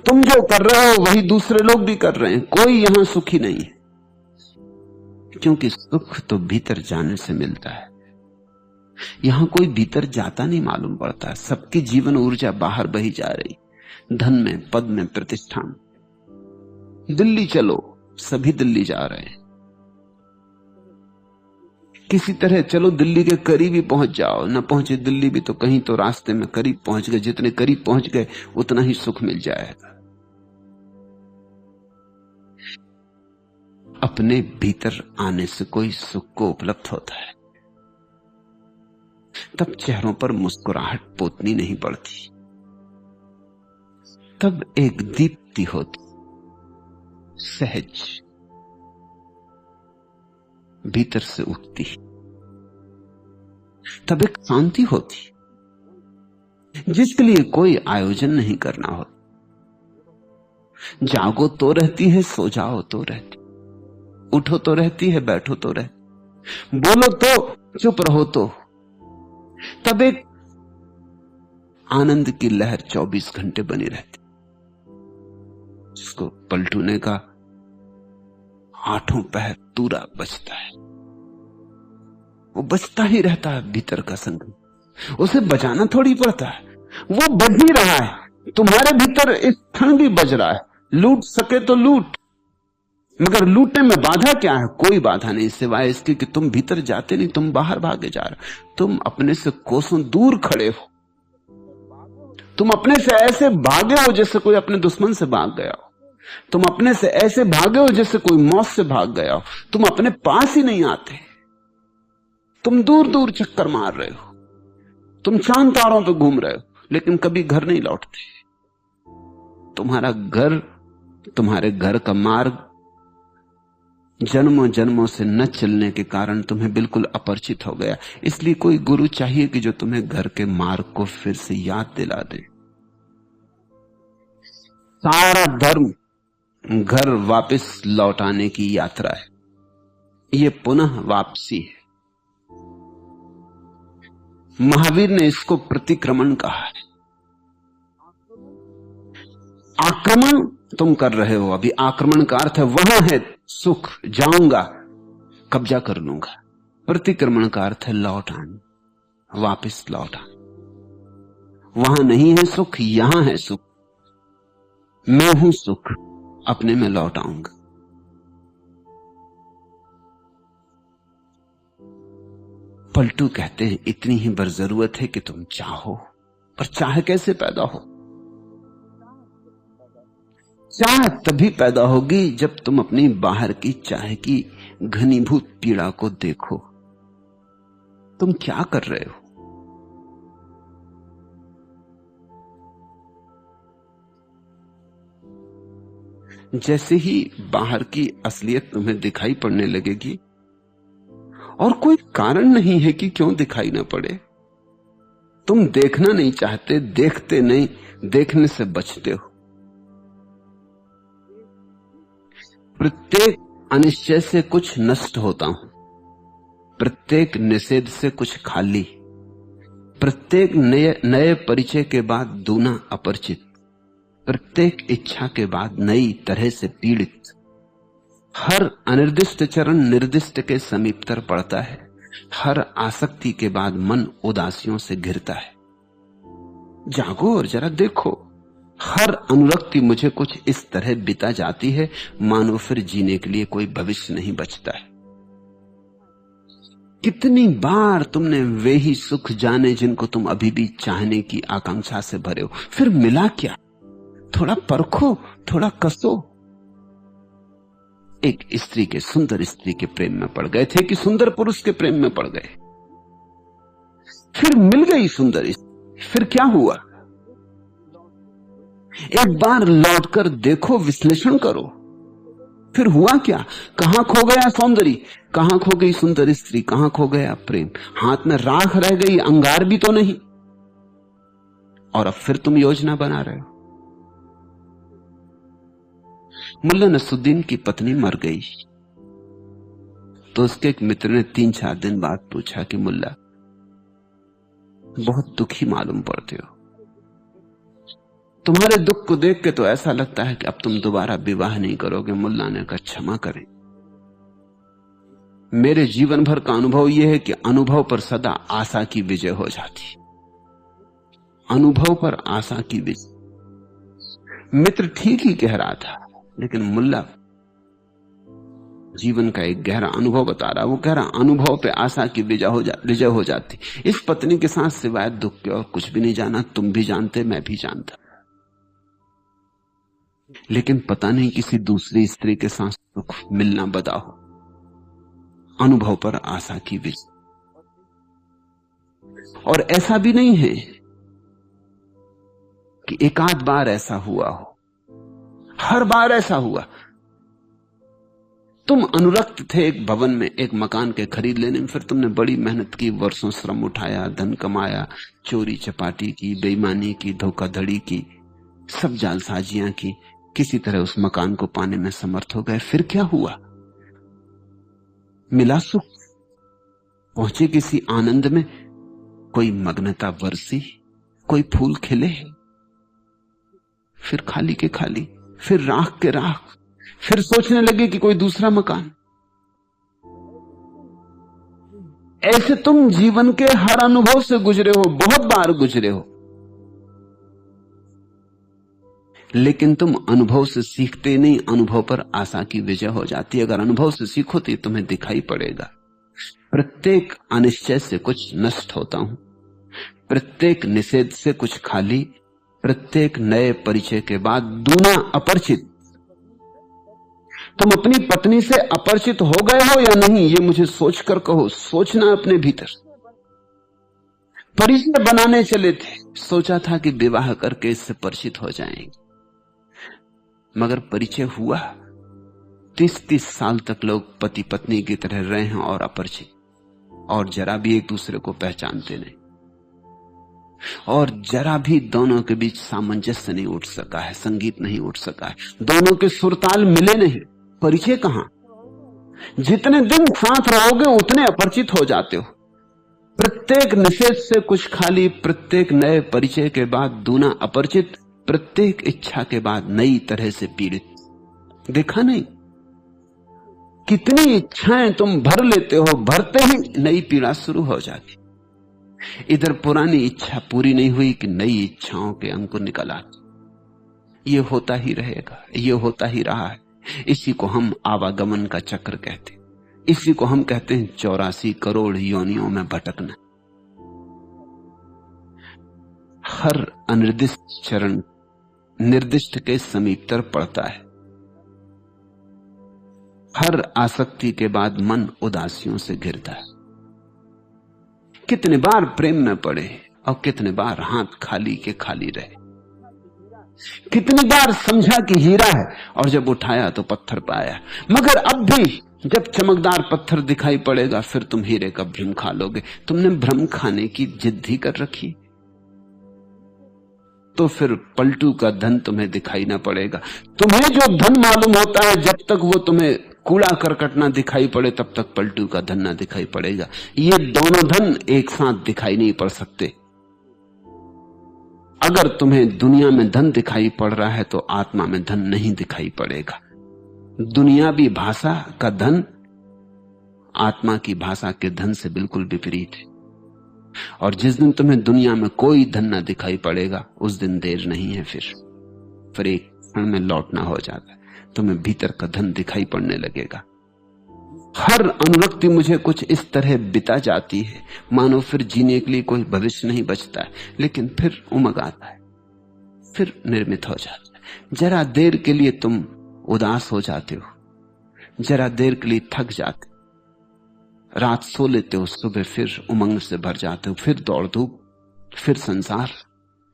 तुम जो कर रहे हो वही दूसरे लोग भी कर रहे हैं, कोई यहां सुखी नहीं है, क्योंकि सुख तो भीतर जाने से मिलता है। यहां कोई भीतर जाता नहीं मालूम पड़ता, सबकी जीवन ऊर्जा बाहर बही जा रही, धन में, पद में, प्रतिष्ठा में। दिल्ली चलो, सभी दिल्ली जा रहे हैं, किसी तरह चलो दिल्ली के करीब ही पहुंच जाओ, न पहुंचे दिल्ली भी तो कहीं तो रास्ते में करीब पहुंच गए, जितने करीब पहुंच गए उतना ही सुख मिल जाएगा। अपने भीतर आने से कोई सुख को उपलब्ध होता है, तब चेहरों पर मुस्कुराहट पोतनी नहीं पड़ती, तब एक दीप्ति होती सहज भीतर से उठती, तब एक शांति होती जिसके लिए कोई आयोजन नहीं करना हो। जागो तो रहती है, सो जाओ तो रहती, उठो तो रहती है, बैठो तो रहती, बोलो तो, चुप रहो तो, तब एक आनंद की लहर 24 घंटे बनी रहती, जिसको पलटू ने का 8 पहर तूरा बजता है, वो बजता ही रहता है भीतर का संगीत, उसे बजाना थोड़ी पड़ता है, वो बज ही रहा है। तुम्हारे भीतर एक क्षण भी बज रहा है, लूट सके तो लूट, मगर लूटने में बाधा क्या है? कोई बाधा नहीं, सिवाय इसके कि तुम भीतर जाते नहीं, तुम बाहर भागे जा रहे, तुम अपने से कोसों दूर खड़े हो, तुम अपने से ऐसे भागे हो जैसे कोई अपने दुश्मन से भाग गया हो, तुम अपने से ऐसे भागे हो जैसे कोई मौत से भाग गया हो, तुम अपने पास ही नहीं आते, तुम दूर दूर चक्कर मार रहे हो, तुम चांद तारों पे घूम रहे हो, लेकिन कभी घर नहीं लौटते। तुम्हारा घर, तुम्हारे घर का मार्ग जन्मों जन्मों से न चलने के कारण तुम्हें बिल्कुल अपरिचित हो गया। इसलिए कोई गुरु चाहिए कि जो तुम्हें घर के मार्ग को फिर से याद दिला दे। सारा धर्म घर वापस लौटाने की यात्रा है, ये पुनः वापसी है। महावीर ने इसको प्रतिक्रमण कहा है। आक्रमण तुम कर रहे हो अभी, आक्रमण का अर्थ है वहां है सुख, जाऊंगा, कब्जा कर लूंगा। प्रतिक्रमण का अर्थ है लौट आना, वापस लौट आना। वहां नहीं है सुख, यहां है सुख, मैं हूं सुख, अपने में लौट आऊंगा। पलटू कहते हैं इतनी ही बर जरूरत है कि तुम चाहो, पर चाह कैसे पैदा हो? चाह तभी पैदा होगी जब तुम अपनी बाहर की चाह की घनीभूत पीड़ा को देखो। तुम क्या कर रहे हो? जैसे ही बाहर की असलियत तुम्हें दिखाई पड़ने लगेगी, और कोई कारण नहीं है कि क्यों दिखाई ना पड़े, तुम देखना नहीं चाहते, देखते नहीं, देखने से बचते हो। प्रत्येक अनिश्चय से कुछ नष्ट होता हूं, प्रत्येक निषेध से कुछ खाली, प्रत्येक नए परिचय के बाद दूना अपरिचित, प्रत्येक इच्छा के बाद नई तरह से पीड़ित। हर अनिर्दिष्ट चरण निर्दिष्ट के समीपतर पड़ता है, हर आसक्ति के बाद मन उदासियों से घिरता है। जागो और जरा देखो, हर अनुरक्ति मुझे कुछ इस तरह बिता जाती है मानो फिर जीने के लिए कोई भविष्य नहीं बचता है। कितनी बार तुमने वे ही सुख जाने जिनको तुम अभी भी चाहने की आकांक्षा से भरे हो, फिर मिला क्या? थोड़ा परखो, थोड़ा कसो। एक स्त्री के, सुंदर स्त्री के प्रेम में पड़ गए थे कि सुंदर पुरुष के प्रेम में पड़ गए। फिर मिल गई सुंदर स्त्री, फिर क्या हुआ? एक बार लौटकर देखो, विश्लेषण करो, फिर हुआ क्या? कहां खो गया सौंदर्य, कहां खो गई सुंदर स्त्री, कहां खो गया प्रेम? हाथ में राख रह गई, अंगार भी तो नहीं। और अब फिर तुम योजना बना रहे हो। मुल्ला नसरुद्दीन की पत्नी मर गई तो उसके एक मित्र ने 3-4 दिन बाद पूछा कि मुल्ला, बहुत दुखी मालूम पड़ते हो, तुम्हारे दुख को देख के तो ऐसा लगता है कि अब तुम दोबारा विवाह नहीं करोगे। मुल्ला ने कहा, क्षमा करें, मेरे जीवन भर का अनुभव यह है कि अनुभव पर सदा आशा की विजय हो जाती। अनुभव पर आशा की विजय। मित्र ठीक ही कह रहा था, लेकिन मुल्ला जीवन का एक गहरा अनुभव बता रहा। वो कह रहा, अनुभव पे आशा की विजय हो जाती। इस पत्नी के साथ सिवाय दुख के और कुछ भी नहीं जाना। तुम भी जानते, मैं भी जानता, लेकिन पता नहीं किसी दूसरी स्त्री के साथ सुख मिलना बदा हो। अनुभव पर आशा की विजय। और ऐसा भी नहीं है कि एक आध बार ऐसा हुआ हो, हर बार ऐसा हुआ। तुम अनुरक्त थे एक भवन में, एक मकान के खरीद लेने में, फिर तुमने बड़ी मेहनत की, वर्षों श्रम उठाया, धन कमाया, चोरी चपाटी की, बेईमानी की, धोखाधड़ी की, सब जालसाजियां की, किसी तरह उस मकान को पाने में समर्थ हो गए। फिर क्या हुआ? मिला सुख, पहुंचे किसी आनंद में, कोई मग्नता बरसी, कोई फूल खिले, फिर खाली के खाली, फिर राख के राख, फिर सोचने लगे कि कोई दूसरा मकान। ऐसे तुम जीवन के हर अनुभव से गुजरे हो, बहुत बार गुजरे हो, लेकिन तुम अनुभव से सीखते नहीं। अनुभव पर आशा की विजय हो जाती। अगर अनुभव से सीखो तो तुम्हें दिखाई पड़ेगा, प्रत्येक अनिश्चय से कुछ नष्ट होता हूं, प्रत्येक निषेध से कुछ खाली, प्रत्येक नए परिचय के बाद दूना अपरिचित। तुम अपनी पत्नी से अपरिचित हो गए हो या नहीं, ये मुझे सोचकर कहो। सोचना अपने भीतर। परिचय बनाने चले थे, सोचा था कि विवाह करके इससे परिचित हो जाएंगे, मगर परिचय हुआ। 30-30 साल तक लोग पति पत्नी की तरह रहे हैं और अपरिचित, और जरा भी एक दूसरे को पहचानते नहीं, और जरा भी दोनों के बीच सामंजस्य नहीं उठ सका है, संगीत नहीं उठ सका है, दोनों के सुरताल मिले नहीं। परिचय कहां? जितने दिन साथ रहोगे उतने अपरिचित हो जाते हो। प्रत्येक निषेध से कुछ खाली, प्रत्येक नए परिचय के बाद दूना अपरिचित, प्रत्येक इच्छा के बाद नई तरह से पीड़ित। देखा नहीं कितनी इच्छाएं तुम भर लेते हो, भरते ही नई पीड़ा शुरू हो जाती। इधर पुरानी इच्छा पूरी नहीं हुई कि नई इच्छाओं के अंकुर निकल आते। ये होता ही रहेगा, ये होता ही रहा है। इसी को हम आवागमन का चक्र कहते हैं। इसी को हम कहते हैं 84 करोड़ योनियों में भटकना। हर अनिर्दिष्ट चरण निर्दिष्ट के समीपतर पड़ता है। हर आसक्ति के बाद मन उदासियों से घिरता है। कितने बार प्रेम में पड़े और कितने बार हाथ खाली के खाली रहे। कितनी बार समझा कि हीरा है और जब उठाया तो पत्थर पाया। मगर अब भी जब चमकदार पत्थर दिखाई पड़ेगा फिर तुम हीरे का भ्रम खा लोगे। तुमने भ्रम खाने की जिद ही कर रखी तो फिर पलटू का धन तुम्हें दिखाई ना पड़ेगा। तुम्हें जो धन मालूम होता है जब तक वो तुम्हें कूड़ा करकट ना दिखाई पड़े तब तक पलटू का धन ना दिखाई पड़ेगा। ये दोनों धन एक साथ दिखाई नहीं पड़ सकते। अगर तुम्हें दुनिया में धन दिखाई पड़ रहा है तो आत्मा में धन नहीं दिखाई पड़ेगा। दुनियावी भाषा का धन आत्मा की भाषा के धन से बिल्कुल विपरीत है। और जिस दिन तुम्हें दुनिया में कोई धन ना दिखाई पड़ेगा उस दिन देर नहीं है, फिर एक क्षण में लौटना हो जाता है। तुम्हें भीतर का धन दिखाई पड़ने लगेगा। हर अनुरक्ति मुझे कुछ इस तरह बिता जाती है मानो फिर जीने के लिए कोई भविष्य नहीं बचता है, लेकिन फिर उमग आता है, फिर निर्मित हो जाता है। जरा देर के लिए तुम उदास हो जाते हो, जरा देर के लिए थक जाते हो, रात सो लेते हो, सुबह फिर उमंग से भर जाते हो, फिर दौड़ धूप, फिर संसार,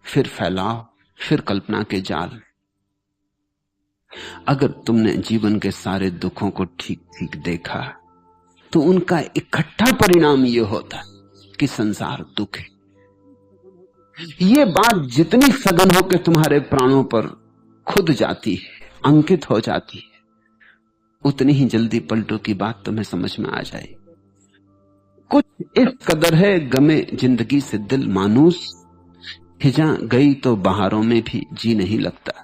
फिर फैलाव, फिर कल्पना के जाल। अगर तुमने जीवन के सारे दुखों को ठीक ठीक देखा तो उनका इकट्ठा परिणाम यह होता कि संसार दुख है। ये बात जितनी सघन होकर तुम्हारे प्राणों पर खुद जाती है, अंकित हो जाती है, उतनी ही जल्दी पलटों की बात तुम्हें समझ में आ जाएगी। कुछ इस कदर है गमे जिंदगी से दिल मानूस, हिजा गई तो बहारों में भी जी नहीं लगता।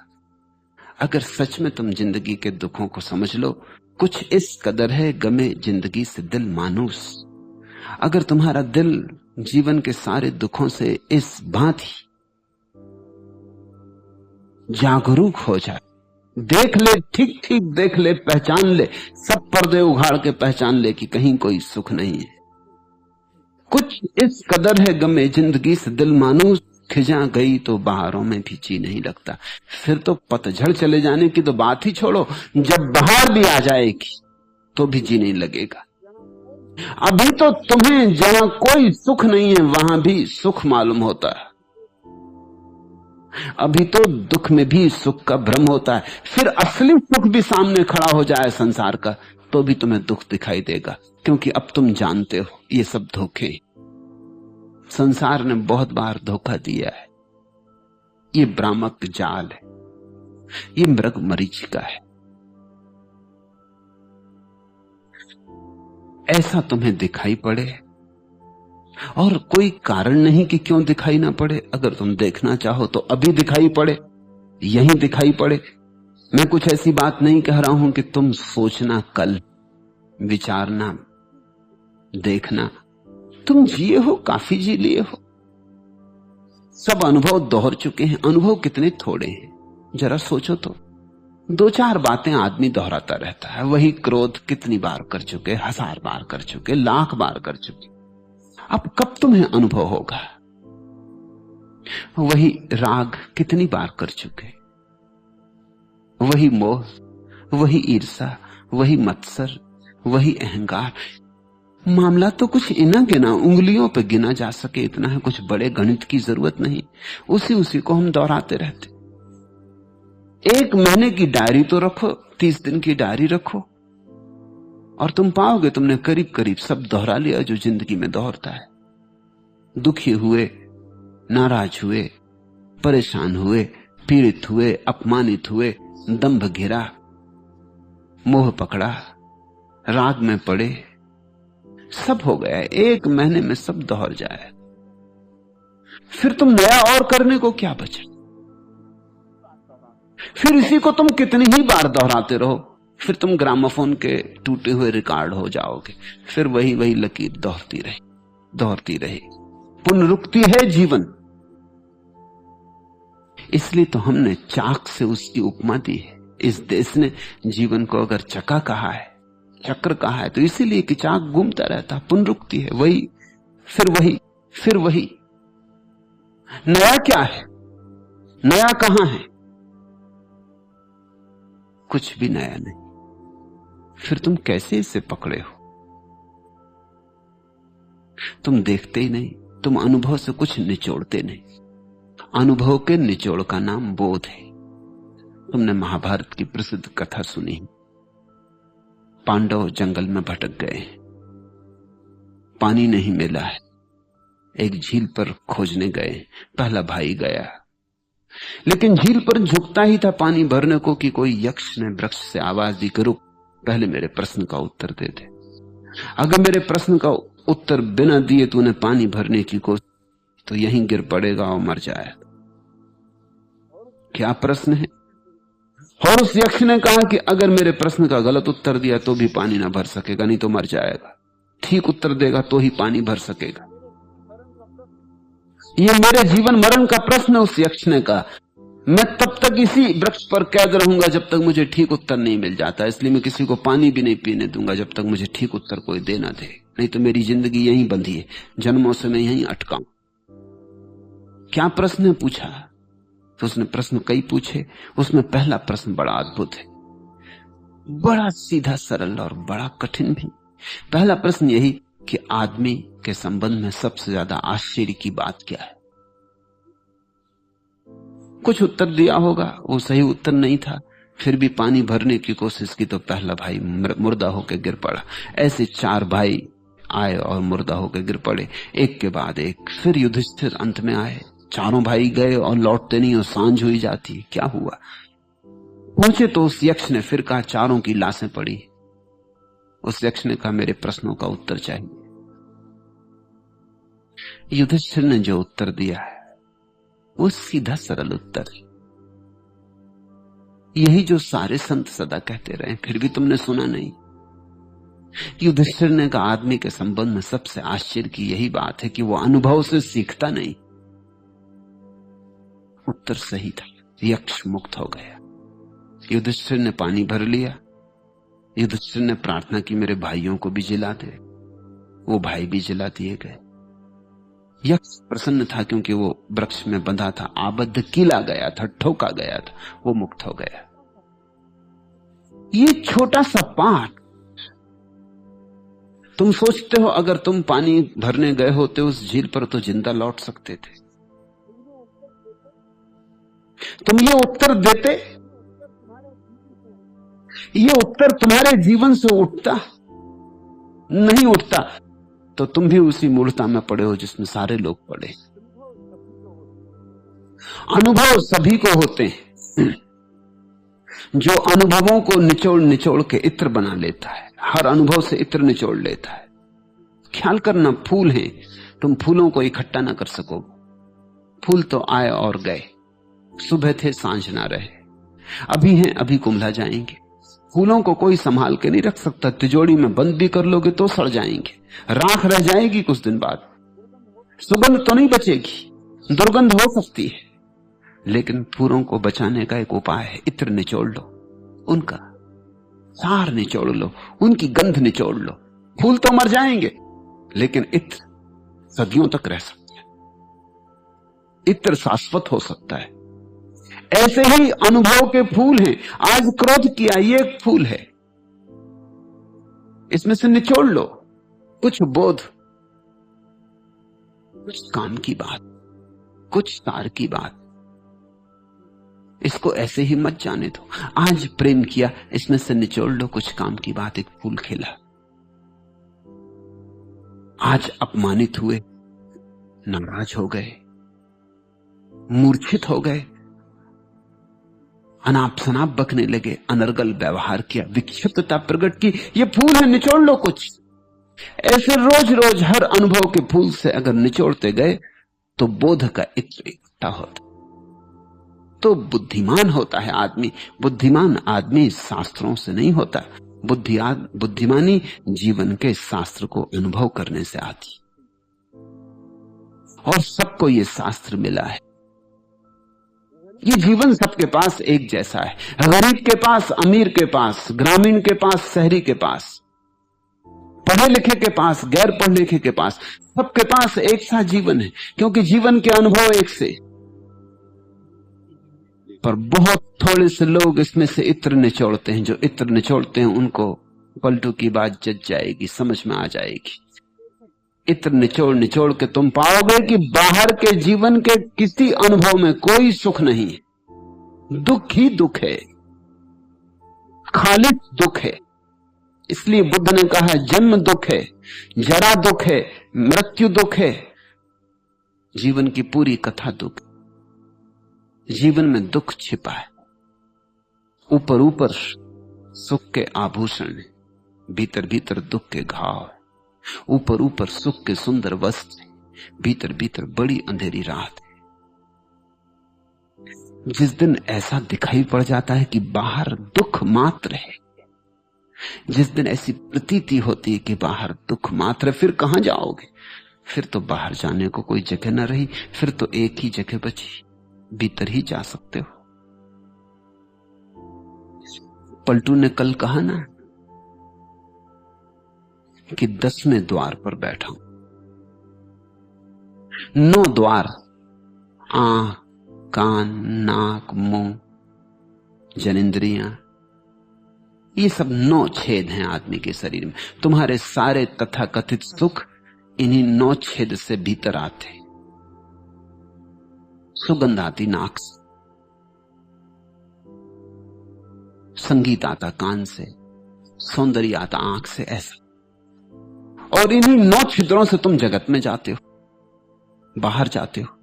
अगर सच में तुम जिंदगी के दुखों को समझ लो, कुछ इस कदर है गमे जिंदगी से दिल मानूस। अगर तुम्हारा दिल जीवन के सारे दुखों से इस भांति जागरूक हो जाए, देख ले, ठीक ठीक देख ले, पहचान ले, सब पर्दे उघाड़ के पहचान ले कि कहीं कोई सुख नहीं है। कुछ इस कदर है गमे जिंदगी से दिल मानूस, खिजा गई तो बहारों में भी जी नहीं लगता। फिर तो पतझड़ चले जाने की तो बात ही छोड़ो, जब बहार भी आ जाएगी तो भी जी नहीं लगेगा। अभी तो तुम्हें जहां कोई सुख नहीं है वहां भी सुख मालूम होता है, अभी तो दुख में भी सुख का भ्रम होता है। फिर असली सुख भी सामने खड़ा हो जाए संसार का तो भी तुम्हें दुख दिखाई देगा, क्योंकि अब तुम जानते हो ये सब धोखे। संसार ने बहुत बार धोखा दिया है, ये भ्रामक जाल है, ये मृग मरीचिका है। ऐसा तुम्हें दिखाई पड़े और कोई कारण नहीं कि क्यों दिखाई ना पड़े। अगर तुम देखना चाहो तो अभी दिखाई पड़े, यहीं दिखाई पड़े। मैं कुछ ऐसी बात नहीं कह रहा हूं कि तुम सोचना, कल विचारना, देखना। तुम जिए हो, काफी जी लिए हो, सब अनुभव दोहर चुके हैं। अनुभव कितने थोड़े हैं, जरा सोचो तो। दो चार बातें आदमी दोहराता रहता है। वही क्रोध कितनी बार कर चुके, 1000 बार कर चुके, 1,00,000 बार कर चुके। अब कब तुम्हें अनुभव होगा? वही राग कितनी बार कर चुके, वही मोह, वही ईर्षा, वही मत्सर, वही अहंकार। मामला तो कुछ इना गिना, उंगलियों पे गिना जा सके इतना है, कुछ बड़े गणित की जरूरत नहीं। उसी को हम दोहराते रहते। 1 महीने की डायरी तो रखो, 30 दिन की डायरी रखो, और तुम पाओगे तुमने करीब करीब सब दोहरा लिया जो जिंदगी में दोहरता है। दुखी हुए, नाराज हुए, परेशान हुए, पीड़ित हुए, अपमानित हुए, दंभ घिरा, मोह पकड़ा, राग में पड़े, सब हो गया। 1 महीने में सब दोहर जाए। फिर तुम नया और करने को क्या बचा? फिर इसी को तुम कितनी ही बार दोहराते रहो, फिर तुम ग्रामोफोन के टूटे हुए रिकॉर्ड हो जाओगे। फिर वही वही लकीर दोहरती रही। पुनरुक्ति है जीवन। इसलिए तो हमने चाक से उसकी उपमा दी है। इस देश ने जीवन को अगर चक्का कहा है, चक्र कहा है, तो इसीलिए कि चाक घूमता रहता। पुनरुक्ति है, वही फिर वही फिर वही। नया क्या है? नया कहां है? कुछ भी नया नहीं। फिर तुम कैसे इसे पकड़े हो? तुम देखते ही नहीं, तुम अनुभव से कुछ निचोड़ते नहीं। अनुभव के निचोड़ का नाम बोध है। तुमने महाभारत की प्रसिद्ध कथा सुनी, पांडव जंगल में भटक गए, पानी नहीं मिला है, एक झील पर खोजने गए। पहला भाई गया, लेकिन झील पर झुकता ही था पानी भरने को कि कोई यक्ष ने वृक्ष से आवाज दी कि रुक, पहले मेरे प्रश्न का उत्तर दे दे। अगर मेरे प्रश्न का उत्तर बिना दिए तूने पानी भरने की कोशिश तो यहीं गिर पड़ेगा और मर जाएगा। क्या प्रश्न है? और उस यक्ष ने कहा कि अगर मेरे प्रश्न का गलत उत्तर दिया तो भी पानी ना भर सकेगा, नहीं तो मर जाएगा। ठीक उत्तर देगा तो ही पानी भर सकेगा। ये मेरे जीवन मरण का प्रश्न है, उस यक्ष ने कहा। मैं तब तक इसी वृक्ष पर कैद रहूंगा जब तक मुझे ठीक उत्तर नहीं मिल जाता, इसलिए मैं किसी को पानी भी नहीं पीने दूंगा जब तक मुझे ठीक उत्तर कोई दे ना दे, नहीं तो मेरी जिंदगी यहीं बंधी है, जन्मों से मैं यहीं अटका हूं। क्या प्रश्न है पूछा? तो उसने प्रश्न कई पूछे, उसमें पहला प्रश्न बड़ा अद्भुत है, बड़ा सीधा सरल और बड़ा कठिन भी। पहला प्रश्न यही कि आदमी के संबंध में सबसे ज्यादा आश्चर्य की बात क्या है। कुछ उत्तर दिया होगा, वो सही उत्तर नहीं था, फिर भी पानी भरने की कोशिश की तो पहला भाई मुर्दा होकर गिर पड़ा। ऐसे 4 भाई आए और मुर्दा होकर गिर पड़े, एक के बाद एक। फिर युधिष्ठिर अंत में आए, चारों भाई गए और लौटते नहीं, और सांझ हुई जाती। क्या हुआ? पहुंचे तो उस यक्ष ने फिर कहा, चारों की लाशें पड़ी। उस यक्ष ने कहा, मेरे प्रश्नों का उत्तर चाहिए। युधिष्ठिर ने जो उत्तर दिया है वो सीधा सरल उत्तर है, यही जो सारे संत सदा कहते रहे, फिर भी तुमने सुना नहीं। युधिष्ठिर ने कहा, आदमी के संबंध में सबसे आश्चर्य की यही बात है कि वो अनुभव से सीखता नहीं। उत्तर सही था, यक्ष मुक्त हो गया। युधिष्ठिर ने पानी भर लिया। युधिष्ठिर ने प्रार्थना की, मेरे भाइयों को भी जिला दे। वो भाई भी जिला दिए गए। यक्ष प्रसन्न था क्योंकि वो वृक्ष में बंधा था, आबद्ध किला गया था, ठोका गया था, वो मुक्त हो गया। ये छोटा सा पाठ, तुम सोचते हो अगर तुम पानी भरने गए होते उस झील पर तो जिंदा लौट सकते थे। तुम ये उत्तर देते, ये उत्तर तुम्हारे जीवन से उठता नहीं उठता तो तुम भी उसी मूर्खता में पड़े हो जिसमें सारे लोग पड़े। अनुभव सभी को होते हैं, जो अनुभवों को निचोड़ निचोड़ के इत्र बना लेता है, हर अनुभव से इत्र निचोड़ लेता है। ख्याल करना, फूल हैं, तुम फूलों को इकट्ठा ना कर सकोगे। फूल तो आए और गए, सुबह थे सांझ ना रहे, अभी हैं अभी कुम्हला जाएंगे। फूलों को कोई संभाल के नहीं रख सकता, तिजोरी में बंद भी कर लोगे तो सड़ जाएंगे, राख रह जाएगी कुछ दिन बाद, सुगंध तो नहीं बचेगी, दुर्गंध हो सकती है। लेकिन फूलों को बचाने का एक उपाय है, इत्र निचोड़ लो, उनका सार निचोड़ लो, उनकी गंध निचोड़ लो। फूल तो मर जाएंगे लेकिन इत्र सदियों तक रह सकते हैं, इत्र शाश्वत हो सकता है। ऐसे ही अनुभव के फूल हैं। आज क्रोध किया, ये एक फूल है, इसमें से निचोड़ लो कुछ बोध, कुछ काम की बात, कुछ सार की बात। इसको ऐसे ही मत जाने दो। आज प्रेम किया, इसमें से निचोड़ लो कुछ काम की बात, एक फूल खिला। आज अपमानित हुए, नाराज हो गए, मूर्छित हो गए, अनाप शनाप बकने लगे, अनर्गल व्यवहार किया, विक्षिप्तता प्रकट की, ये फूल है, निचोड़ लो कुछ। ऐसे रोज रोज हर अनुभव के फूल से अगर निचोड़ते गए तो बोध का इत्र इकट्ठा होता, तो बुद्धिमान होता है आदमी। बुद्धिमान आदमी शास्त्रों से नहीं होता, बुद्धिमानी जीवन के शास्त्र को अनुभव करने से आती। और सबको ये शास्त्र मिला है। ये जीवन सबके पास एक जैसा है, गरीब के पास, अमीर के पास, ग्रामीण के पास, शहरी के पास, पढ़े लिखे के पास, गैर पढ़े लिखे के पास, सबके पास एक सा जीवन है, क्योंकि जीवन के अनुभव एक से। पर बहुत थोड़े से लोग इसमें से इत्र निचोड़ते हैं। जो इत्र निचोड़ते हैं उनको पलटू की बात जज जाएगी, समझ में आ जाएगी। इत्र निचोड़ निचोड़ के तुम पाओगे कि बाहर के जीवन के किसी अनुभव में कोई सुख नहीं है, दुख ही दुख है, खालिद दुख है। इसलिए बुद्ध ने कहा, जन्म दुख है, जरा दुख है, मृत्यु दुख है, जीवन की पूरी कथा दुख। जीवन में दुख छिपा है, ऊपर ऊपर सुख के आभूषण है, भीतर भीतर दुख के घाव है। ऊपर ऊपर सुख के सुंदर वस्त्र, भीतर भीतर बड़ी अंधेरी रात है। जिस दिन ऐसा दिखाई पड़ जाता है कि बाहर दुख मात्र है, जिस दिन ऐसी प्रतीति होती है कि बाहर दुख मात्र है, फिर कहां जाओगे? फिर तो बाहर जाने को कोई जगह न रही, फिर तो एक ही जगह बची, भीतर ही जा सकते हो। पलटू ने कल कहा ना कि 10वें द्वार पर बैठा हूं, 9 द्वार, आंख, कान, नाक, मुंह, जनेंद्रियां, ये सब 9 छेद हैं आदमी के शरीर में। तुम्हारे सारे तथाकथित सुख इन्हीं 9 छेद से भीतर आते। सुगंध आती नाक से, संगीत आता कान से, सौंदर्य आता आंख से, ऐसा। और इन्हीं 9 छिद्रों से तुम जगत में जाते हो, बाहर जाते हो।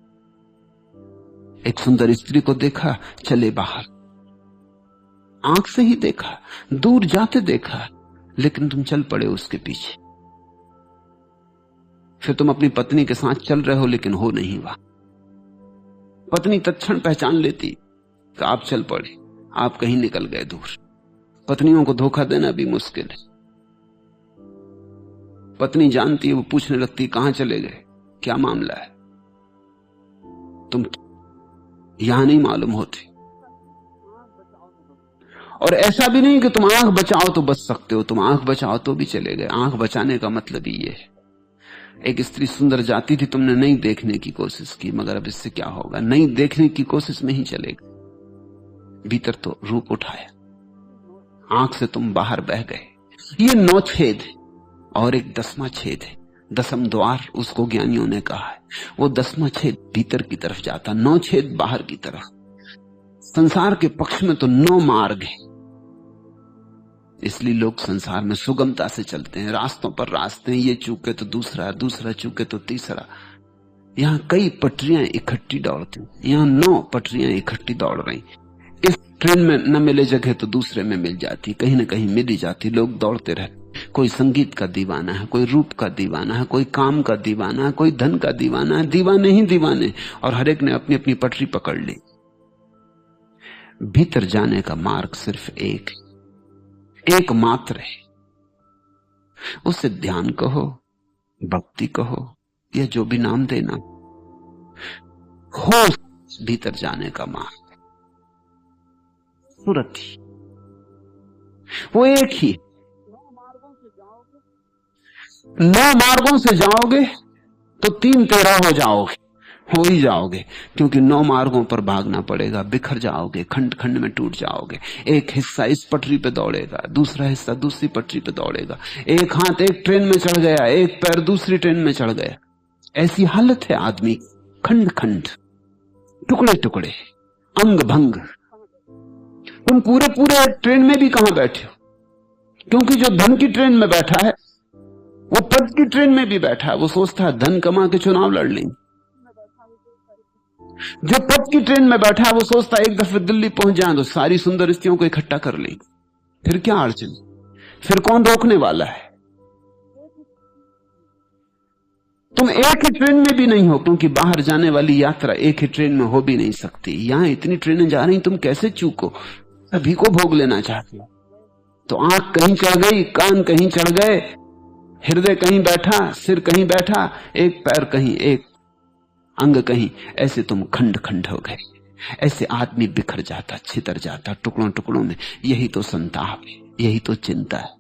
एक सुंदर स्त्री को देखा, चले बाहर, आंख से ही देखा, दूर जाते देखा, लेकिन तुम चल पड़े उसके पीछे। फिर तुम अपनी पत्नी के साथ चल रहे हो, लेकिन हो नहीं वहां। पत्नी तत्क्षण पहचान लेती कि आप चल पड़े, आप कहीं निकल गए दूर। पत्नियों को धोखा देना भी मुश्किल है। पत्नी जानती है, वो पूछने लगती कहां चले गए, क्या मामला है, तुम यहां नहीं मालूम होते। और ऐसा भी नहीं कि तुम आंख बचाओ तो बच सकते हो, तुम आंख बचाओ तो भी चले गए। आंख बचाने का मतलब ही ये है। एक स्त्री सुंदर जाती थी, तुमने नहीं देखने की कोशिश की, मगर अब इससे क्या होगा, नहीं देखने की कोशिश में ही चले गए। भीतर तो रूप उठाया, आंख से तुम बाहर बह गए। ये 9 छेद है। और एक 10वां छेद है, 10म द्वार उसको ज्ञानियों ने कहा है। वो 10वां छेद भीतर की तरफ जाता, 9 छेद बाहर की तरफ। संसार के पक्ष में तो 9 मार्ग है, इसलिए लोग संसार में सुगमता से चलते हैं। रास्तों पर रास्ते हैं, ये चूके तो दूसरा, दूसरा चूके तो तीसरा। यहां कई पटरियां इकट्ठी दौड़ती, यहां 9 पटरियां इकट्ठी दौड़ रही। इस ट्रेन में न मिले जगह तो दूसरे में मिल जाती, कहीं ना कहीं मिल ही जाती। लोग दौड़ते रहते। कोई संगीत का दीवाना है, कोई रूप का दीवाना है, कोई काम का दीवाना है, कोई धन का दीवाना है। दीवाने ही दीवाने, और हर एक ने अपनी अपनी पटरी पकड़ ली। भीतर जाने का मार्ग सिर्फ एक है, एकमात्र है। उसे ध्यान कहो, भक्ति कहो, या जो भी नाम देना हो, भीतर जाने का मार्ग सुरति, वो एक ही। 9 मार्गों से जाओगे तो 3 तेरा हो जाओगे, हो ही जाओगे, क्योंकि 9 मार्गों पर भागना पड़ेगा। बिखर जाओगे, खंड खंड में टूट जाओगे। एक हिस्सा इस पटरी पे दौड़ेगा, दूसरा हिस्सा दूसरी पटरी पे दौड़ेगा। एक हाथ एक ट्रेन में चढ़ गया, एक पैर दूसरी ट्रेन में चढ़ गया। ऐसी हालत है आदमी, खंड खंड, टुकड़े टुकड़े, अंग भंग। तुम पूरे पूरे ट्रेन में भी कहां बैठे हो, क्योंकि जो धन की ट्रेन में बैठा है वो पद की ट्रेन में भी बैठा है। वो सोचता है धन कमा के चुनाव लड़ लेंगे। जो पद की ट्रेन में बैठा है वो सोचता है एक दफे दिल्ली पहुंच जाए तो सारी सुंदर स्त्रियों को इकट्ठा कर लेंगे, फिर क्या अड़चन, फिर कौन रोकने वाला है। तुम एक ही ट्रेन में भी नहीं हो, क्योंकि बाहर जाने वाली यात्रा एक ही ट्रेन में हो भी नहीं सकती। यहां इतनी ट्रेनें जा रही, तुम कैसे चूको, सभी को भोग लेना चाहते हो। तो आंख कहीं चढ़ गई, कान कहीं चढ़ गए, हृदय कहीं बैठा, सिर कहीं बैठा, एक पैर कहीं, एक अंग कहीं, ऐसे तुम खंड खंड हो गए। ऐसे आदमी बिखर जाता, छितर जाता टुकड़ों टुकड़ों में। यही तो संताप है, यही तो चिंता है।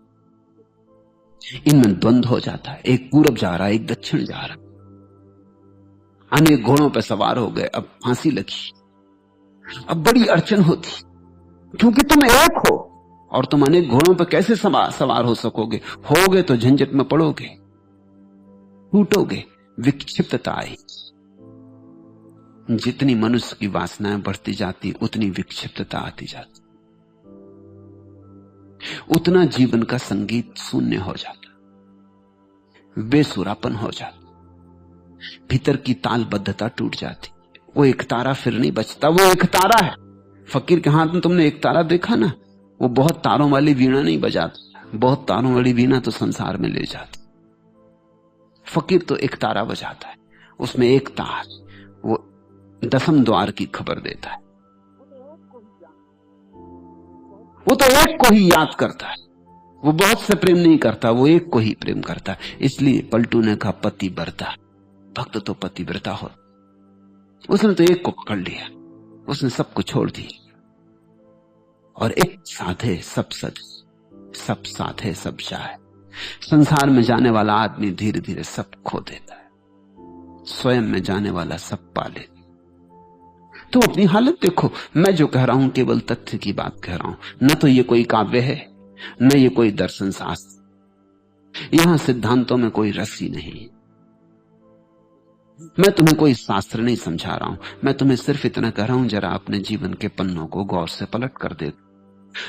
इनमें द्वंद्व हो जाता है, एक पूरब जा रहा है, एक दक्षिण जा रहा। अनेक घोड़ों पर सवार हो गए, अब फांसी लगी, अब बड़ी अड़चन होती, क्योंकि तुम एक हो और तुम अनेक घोड़ों पर कैसे सवार हो सकोगे। होगे तो झंझट में पड़ोगे, टूटोगे, विक्षिप्तता आई। जितनी मनुष्य की वासनाएं बढ़ती जाती, उतनी विक्षिप्तता आती जाती, उतना जीवन का संगीत शून्य हो जाता, बेसुरापन हो जाता, भीतर की तालबद्धता टूट जाती। वो एक तारा फिर नहीं बचता। वो एक तारा है। फकीर के हाथ में तुमने एक तारा देखा ना, वो बहुत तारों वाली वीणा नहीं बजाता। बहुत तारों वाली वीणा तो संसार में ले जाती, फकीर तो एक तारा बजाता है, उसमें एक तार, वो 10म द्वार की खबर देता है। वो तो एक को ही याद करता है, वो बहुत से प्रेम नहीं करता, वो एक को ही प्रेम करता है। इसलिए पलटू ने कहा पतिव्रता, भक्त तो पतिव्रता हो। उसने तो एक को पकड़ लिया, उसने सबको छोड़ दिया। और एक साधे सब सज, सब साधे सब जाए। संसार में जाने वाला आदमी धीरे धीरे सब खो देता है, स्वयं में जाने वाला सब पा लेता। तो अपनी हालत देखो। मैं जो कह रहा हूं केवल तथ्य की बात कह रहा हूं, न तो ये कोई काव्य है, न ये कोई दर्शन शास्त्र। यहां सिद्धांतों में कोई रस ही नहीं। मैं तुम्हें कोई शास्त्र नहीं समझा रहा हूं, मैं तुम्हें सिर्फ इतना कह रहा हूं, जरा अपने जीवन के पन्नों को गौर से पलट कर देखो।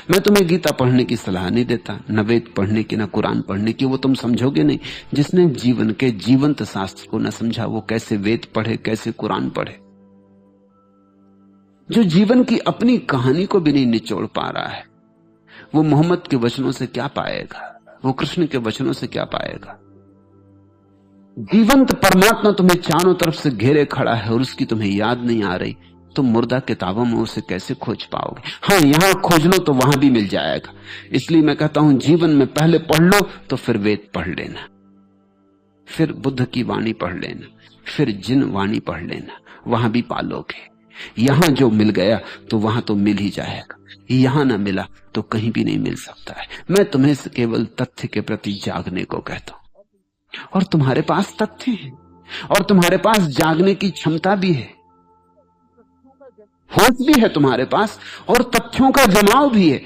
मैं तुम्हें गीता पढ़ने की सलाह नहीं देता, न वेद पढ़ने की, न कुरान पढ़ने की, वो तुम समझोगे नहीं। जिसने जीवन के जीवंत शास्त्र को न समझा, वो कैसे वेद पढ़े, कैसे कुरान पढ़े। जो जीवन की अपनी कहानी को भी नहीं निचोड़ पा रहा है, वो मोहम्मद के वचनों से क्या पाएगा, वो कृष्ण के वचनों से क्या पाएगा। जीवंत परमात्मा तुम्हें चारों तरफ से घेरे खड़ा है और उसकी तुम्हें याद नहीं आ रही, तुम मुर्दा किताबों में उसे कैसे खोज पाओगे। हाँ, यहां खोज लो तो वहां भी मिल जाएगा। इसलिए मैं कहता हूं, जीवन में पहले पढ़ लो तो फिर वेद पढ़ लेना, फिर बुद्ध की वाणी पढ़ लेना, फिर जिन वाणी पढ़ लेना, वहां भी पालोगे। यहां जो मिल गया तो वहां तो मिल ही जाएगा, यहां ना मिला तो कहीं भी नहीं मिल सकता है। मैं तुम्हें केवल तथ्य के प्रति जागने को कहता हूं, और तुम्हारे पास तथ्य है, और तुम्हारे पास जागने की क्षमता भी है, होश भी है तुम्हारे पास, और तथ्यों का जमाव भी है।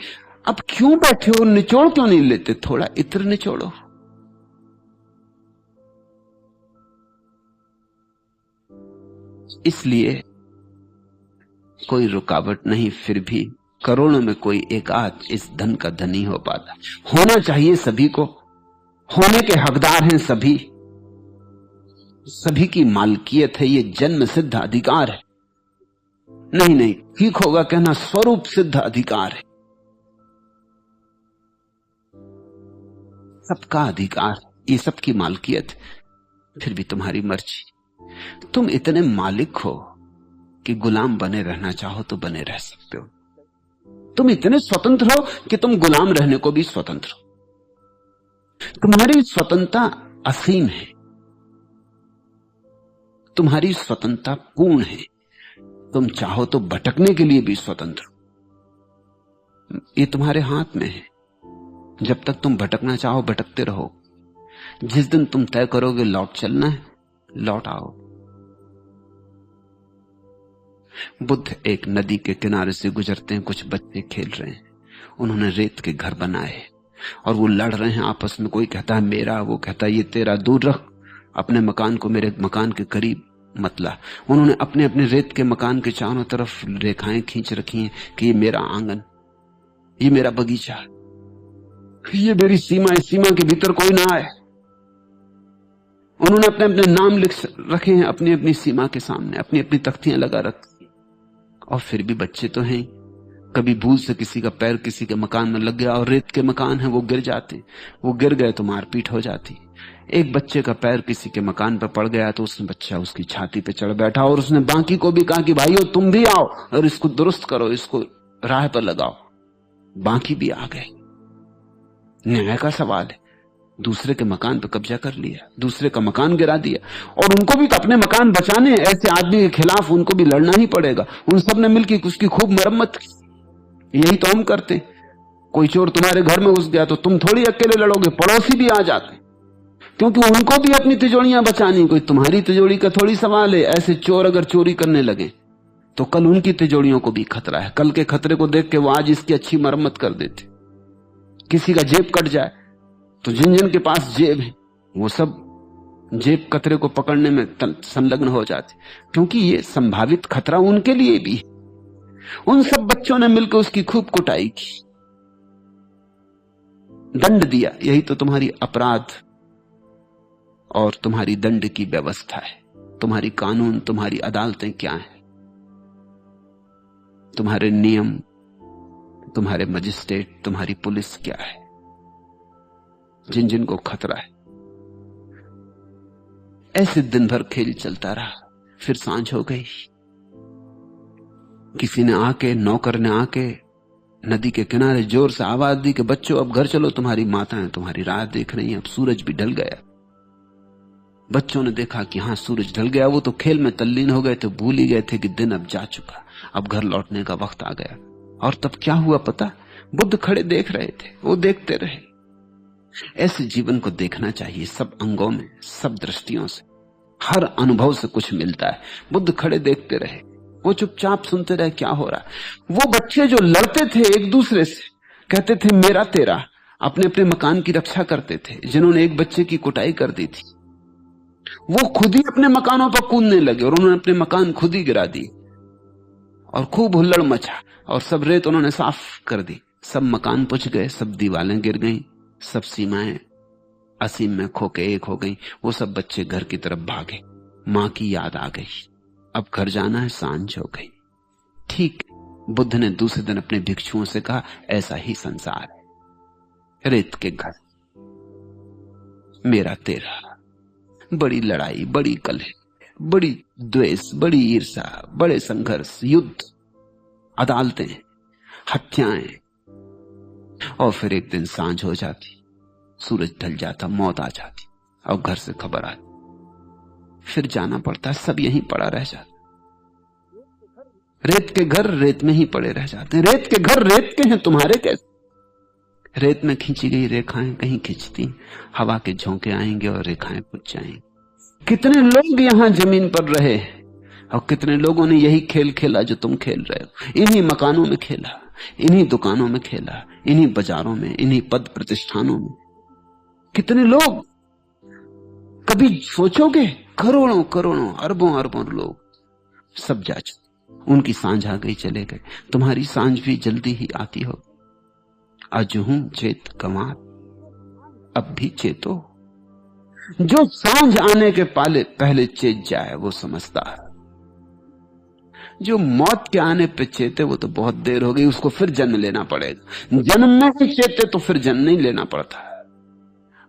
अब क्यों बैठे हो, निचोड़ क्यों नहीं लेते? थोड़ा इत्र निचोड़ो। इसलिए कोई रुकावट नहीं, फिर भी करोड़ों में कोई एक आध इस धन का धनी हो पाता। होना चाहिए सभी को, होने के हकदार हैं सभी, सभी की मालकियत है, ये जन्म सिद्ध अधिकार है। नहीं नहीं, ठीक होगा कहना स्वरूप सिद्ध अधिकार है, सबका अधिकार, ये सबकी मालकियत। फिर भी तुम्हारी मर्जी। तुम इतने मालिक हो कि गुलाम बने रहना चाहो तो बने रह सकते हो। तुम इतने स्वतंत्र हो कि तुम गुलाम रहने को भी स्वतंत्र हो। तुम्हारी स्वतंत्रता असीम है, तुम्हारी स्वतंत्रता पूर्ण है। तुम चाहो तो भटकने के लिए भी स्वतंत्र हो, ये तुम्हारे हाथ में है। जब तक तुम भटकना चाहो भटकते रहो, जिस दिन तुम तय करोगे लौट चलना है, लौट आओ। बुद्ध एक नदी के किनारे से गुजरते हैं, कुछ बच्चे खेल रहे हैं, उन्होंने रेत के घर बनाए और वो लड़ रहे हैं आपस में। कोई कहता है मेरा, वो कहता है ये तेरा, दूर रख, अपने मकान को मेरे मकान के करीब मत ला। उन्होंने अपने अपने रेत के मकान के चारों तरफ रेखाएं खींच रखी हैं कि ये मेरा आंगन, ये मेरा बगीचा, ये मेरी सीमा, इस सीमा के भीतर कोई ना आए। उन्होंने अपने अपने नाम लिख रखे हैं अपनी अपनी सीमा के सामने, अपनी अपनी तख्तियां लगा रखी। और फिर भी बच्चे तो हैं, कभी भूल से किसी का पैर किसी के मकान में लग गया और रेत के मकान है, वो गिर जाते, वो गिर गए तो मारपीट हो जाती। एक बच्चे का पैर किसी के मकान पर पड़ गया तो उसने बच्चा उसकी छाती पे चढ़ बैठा और उसने बाकी को भी कहा कि भाइयों तुम भी आओ और इसको दुरुस्त करो, इसको राह पर लगाओ। बाकी भी आ गए। न्याय का सवाल है, दूसरे के मकान पर कब्जा कर लिया, दूसरे का मकान गिरा दिया, और उनको भी तो अपने मकान बचाने, ऐसे आदमी के खिलाफ उनको भी लड़ना ही पड़ेगा। उन सब ने मिलकर उसकी खूब मरम्मत की। यही तो हम करते। कोई चोर तुम्हारे घर में घुस गया तो तुम थोड़ी अकेले लड़ोगे, पड़ोसी भी आ जाते, क्योंकि उनको भी अपनी तिजोरियां बचानी। कोई तुम्हारी तिजोरी का थोड़ी सवाल है। ऐसे चोर अगर चोरी करने लगे तो कल उनकी तिजोरियों को भी खतरा है। कल के खतरे को देख के वो आज इसकी अच्छी मरम्मत कर देते। किसी का जेब कट जाए तो जिन जिन के पास जेब है वो सब जेब कतरे को पकड़ने में संलग्न हो जाते, क्योंकि ये संभावित खतरा उनके लिए भी है। उन सब बच्चों ने मिलकर उसकी खूब कुटाई की, दंड दिया। यही तो तुम्हारी अपराध और तुम्हारी दंड की व्यवस्था है। तुम्हारी कानून, तुम्हारी अदालतें क्या है, तुम्हारे नियम, तुम्हारे मजिस्ट्रेट, तुम्हारी पुलिस क्या है, जिन जिन को खतरा है। ऐसे दिन भर खेल चलता रहा। फिर सांझ हो गई। किसी ने आके, नौकर ने आके नदी के किनारे जोर से आवाज दी कि बच्चों अब घर चलो, तुम्हारी माताएं तुम्हारी राह देख रही हैं। अब सूरज भी ढल गया। बच्चों ने देखा कि हाँ सूरज ढल गया। वो तो खेल में तल्लीन हो गए थे, भूल ही गए थे कि दिन अब जा चुका, अब घर लौटने का वक्त आ गया। और तब क्या हुआ पता? बुद्ध खड़े देख रहे थे, वो देखते रहे। ऐसे जीवन को देखना चाहिए, सब अंगों में, सब दृष्टियों से, हर अनुभव से कुछ मिलता है। बुद्ध खड़े देखते रहे, वो चुपचाप सुनते रहे क्या हो रहा है। वो बच्चे जो लड़ते थे एक दूसरे से, कहते थे मेरा तेरा, अपने अपने मकान की रक्षा करते थे, जिन्होंने एक बच्चे की कुटाई कर दी थी वो खुद ही अपने मकानों पर कूदने लगे और उन्होंने अपने मकान खुद ही गिरा दिए और खूब हुल्लड़ मचा और सब रेत उन्होंने साफ कर दी। सब मकान पुछ गए, सब दीवारें गिर गईं, सब सीमाएं असीम में खोके एक हो गई। वो सब बच्चे घर की तरफ भागे। मां की याद आ गई, अब घर जाना है, सांझ हो गई। ठीक बुद्ध ने दूसरे दिन अपने भिक्षुओं से कहा ऐसा ही संसार है, रेत के घर, मेरा तेरा, बड़ी लड़ाई, बड़ी कलह, बड़ी द्वेष, बड़ी ईर्ष्या, बड़े संघर्ष, युद्ध, अदालतें, हत्याएं, और फिर एक दिन सांझ हो जाती, सूरज ढल जाता, मौत आ जाती और घर से खबर आती, फिर जाना पड़ता है, सब यहीं पड़ा रह जाता। रेत के घर रेत में ही पड़े रह जाते हैं। रेत के घर रेत के हैं, तुम्हारे कैसे? रेत में खींची गई रेखाएं कहीं खिंचती, हवा के झोंके आएंगे और रेखाएं पुछ जाएंगी। कितने लोग यहां जमीन पर रहे और कितने लोगों ने यही खेल खेला जो तुम खेल रहे हो। इन्हीं मकानों में खेला, इन्हीं दुकानों में खेला, इन्हीं बाजारों में, इन्हीं पद प्रतिष्ठानों में। कितने लोग, कभी सोचोगे? करोड़ों करोड़ों, अरबों अरबों लोग सब जा चुके, उनकी सांझ आ गई, चले गए। तुम्हारी सांझ भी जल्दी ही आती हो। अजहूं चेत गंवात, अब भी चेतो। जो सांझ आने के पहले चेत जाए वो समझदार। जो मौत के आने पे चेते वो तो बहुत देर हो गई, उसको फिर जन्म लेना पड़ेगा। जन्म में ही चेते तो फिर जन्म नहीं लेना पड़ता।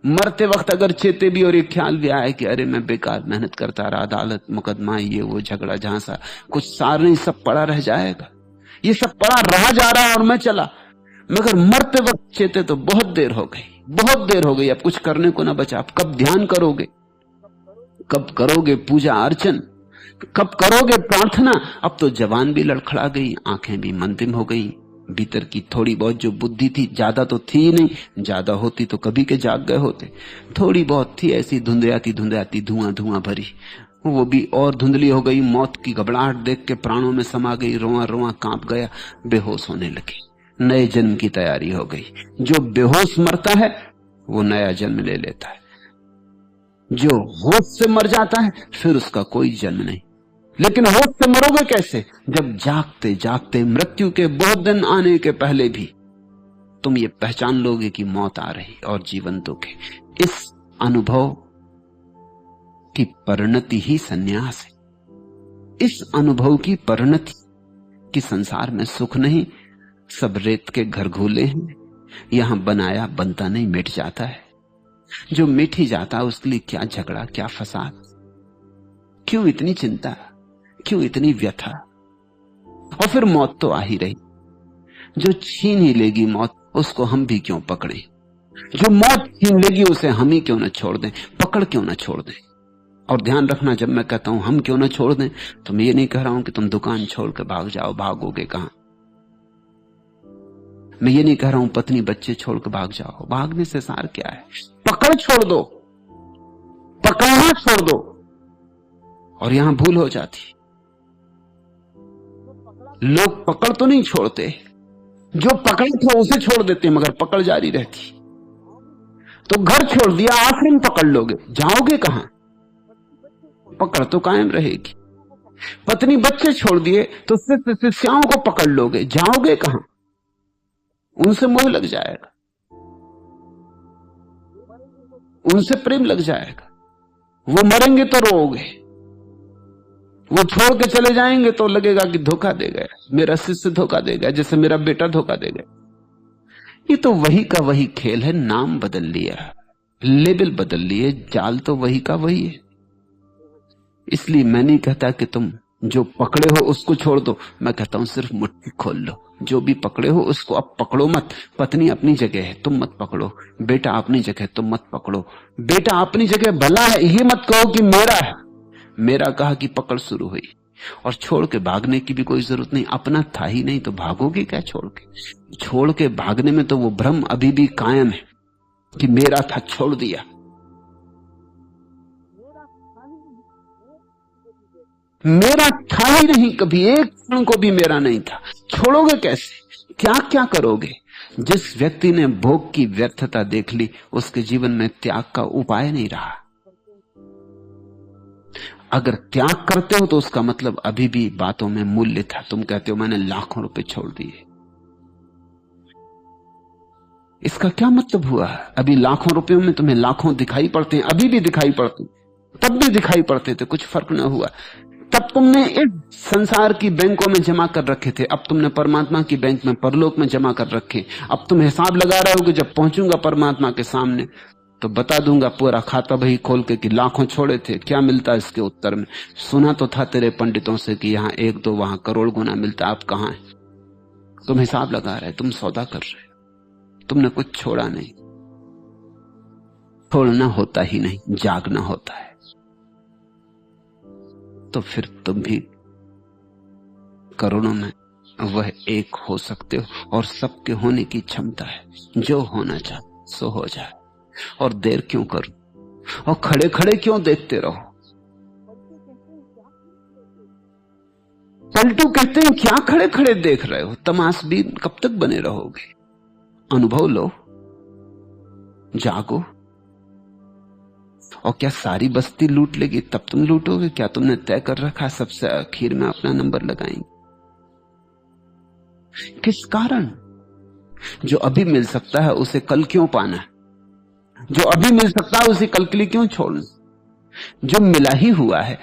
मरते वक्त अगर चेते भी और एक ख्याल भी आए कि अरे मैं बेकार मेहनत करता रहा, अदालत मुकदमा, ये वो झगड़ा, झांसा, कुछ सार नहीं, सब पड़ा रह जाएगा। ये सब पड़ा रहा जा रहा है और मैं चला। मगर मरते वक्त चेते तो बहुत देर हो गई, बहुत देर हो गई, अब कुछ करने को ना बचा। अब कब ध्यान करोगे, कब करोगे पूजा अर्चन, कब करोगे प्रार्थना? अब तो जवान भी लड़खड़ा गई, आंखें भी मंदिम हो गई। भीतर की थोड़ी बहुत जो बुद्धि थी, ज्यादा तो थी ही नहीं, ज्यादा होती तो कभी के जाग गए होते। थोड़ी बहुत थी, ऐसी धुंधयाती धुंधयाती, धुआं धुआं भरी, वो भी और धुंधली हो गई। मौत की घबराहट देख के प्राणों में समा गई, रोआ रोआ कांप गया, बेहोश होने लगी। नए जन्म की तैयारी हो गई। जो बेहोश मरता है वो नया जन्म ले लेता है, जो होश से मर जाता है फिर उसका कोई जन्म नहीं। लेकिन होश से मरोगे कैसे? जब जागते जागते मृत्यु के बहुत दिन आने के पहले भी तुम ये पहचान लोगे कि मौत आ रही और जीवन दुख है। इस अनुभव की परिणति ही संन्यास है। इस अनुभव की परिणति कि संसार में सुख नहीं, सब रेत के घर घूले हैं, यहां बनाया बनता नहीं, मिट जाता है। जो मिट ही जाता है उसके लिए क्या झगड़ा, क्या फसाद, क्यों इतनी चिंता, क्यों इतनी व्यथा? और फिर मौत तो आ ही रही, जो छीन ही लेगी मौत, उसको हम भी क्यों पकड़े? जो मौत छीन लेगी उसे हम ही क्यों न छोड़ दें, पकड़ क्यों न छोड़ दें? और ध्यान रखना, जब मैं कहता हूं हम क्यों न छोड़ दें, तो मैं ये नहीं कह रहा हूं कि तुम दुकान छोड़ के भाग जाओ, भागोगे कहां? मैं ये नहीं कह रहा हूं पत्नी बच्चे छोड़ के भाग जाओ, भागने से सार क्या है? पकड़ छोड़ दो, पकड़ना छोड़ दो, और यहां भूल हो जाती। लोग पकड़ तो नहीं छोड़ते, जो पकड़ थे उसे छोड़ देते, मगर पकड़ जारी रहती। तो घर छोड़ दिया, आश्रम पकड़ लोगे, जाओगे कहां? पकड़ तो कायम रहेगी। पत्नी बच्चे छोड़ दिए तो शिष्याओं को पकड़ लोगे, जाओगे कहां? उनसे मोह लग जाएगा, उनसे प्रेम लग जाएगा। वो मरेंगे तो रोओगे, वो छोड़ के चले जाएंगे तो लगेगा कि धोखा दे गया, मेरा शिष्य धोखा दे गया, जैसे मेरा बेटा धोखा दे गया। ये तो वही का वही खेल है, नाम बदल लिया, लेबल बदल लिए, जाल तो वही का वही है। इसलिए मैं नहीं कहता कि तुम जो पकड़े हो उसको छोड़ दो, मैं कहता हूं सिर्फ मुट्ठी खोल लो। जो भी पकड़े हो उसको अब पकड़ो मत। पत्नी अपनी जगह है, तुम मत पकड़ो। बेटा अपनी जगह, तुम मत पकड़ो। बेटा अपनी जगह भला है, ये मत कहो कि मेरा है। मेरा कहा कि पकड़ शुरू हुई, और छोड़ के भागने की भी कोई जरूरत नहीं। अपना था ही नहीं तो भागोगे क्या छोड़ के? छोड़ के भागने में तो वो भ्रम अभी भी कायम है कि मेरा था, छोड़ दिया। मेरा था ही नहीं, कभी एक क्षण को भी मेरा नहीं था। छोड़ोगे कैसे? क्या क्या करोगे? जिस व्यक्ति ने भोग की व्यर्थता देख ली, उसके जीवन में त्याग का उपाय नहीं रहा। अगर त्याग करते हो तो उसका मतलब अभी भी बातों में मूल्य था। तुम कहते हो मैंने लाखों रुपए छोड़ दिए, इसका क्या मतलब हुआ? अभी लाखों रुपयों में तुम्हें लाखों दिखाई पड़ते हैं, अभी भी दिखाई पड़ते, तब भी दिखाई पड़ते थे, कुछ फर्क न हुआ। तब तुमने इस संसार की बैंकों में जमा कर रखे थे, अब तुमने परमात्मा की बैंक में, परलोक में जमा कर रखे। अब तुम हिसाब लगा रहे हो कि जब पहुंचूंगा परमात्मा के सामने तो बता दूंगा पूरा खाता बही खोल के कि लाखों छोड़े थे, क्या मिलता इसके उत्तर में? सुना तो था तेरे पंडितों से कि यहां एक दो, वहां करोड़ गुना मिलता, अब कहां है? तुम हिसाब लगा रहे, तुम सौदा कर रहे, तुमने कुछ छोड़ा नहीं। छोड़ना होता ही नहीं, जागना होता है। तो फिर तुम भी करोड़ों में वह एक हो सकते हो, और सबके होने की क्षमता है। जो होना चाहे सो हो जाए, और देर क्यों करो, और खड़े खड़े क्यों देखते रहो? पलटू कहते हैं क्या खड़े खड़े देख रहे हो? तमाशबीन कब तक बने रहोगे? अनुभव लो, जागो। और क्या सारी बस्ती लूट लेगी तब तुम लूटोगे? क्या तुमने तय कर रखा सबसे आखिर में अपना नंबर लगाएंगे? किस कारण? जो अभी मिल सकता है उसे कल क्यों पाना? जो अभी मिल सकता है उसे कल के लिए क्यों छोड़ना? जो मिला ही हुआ है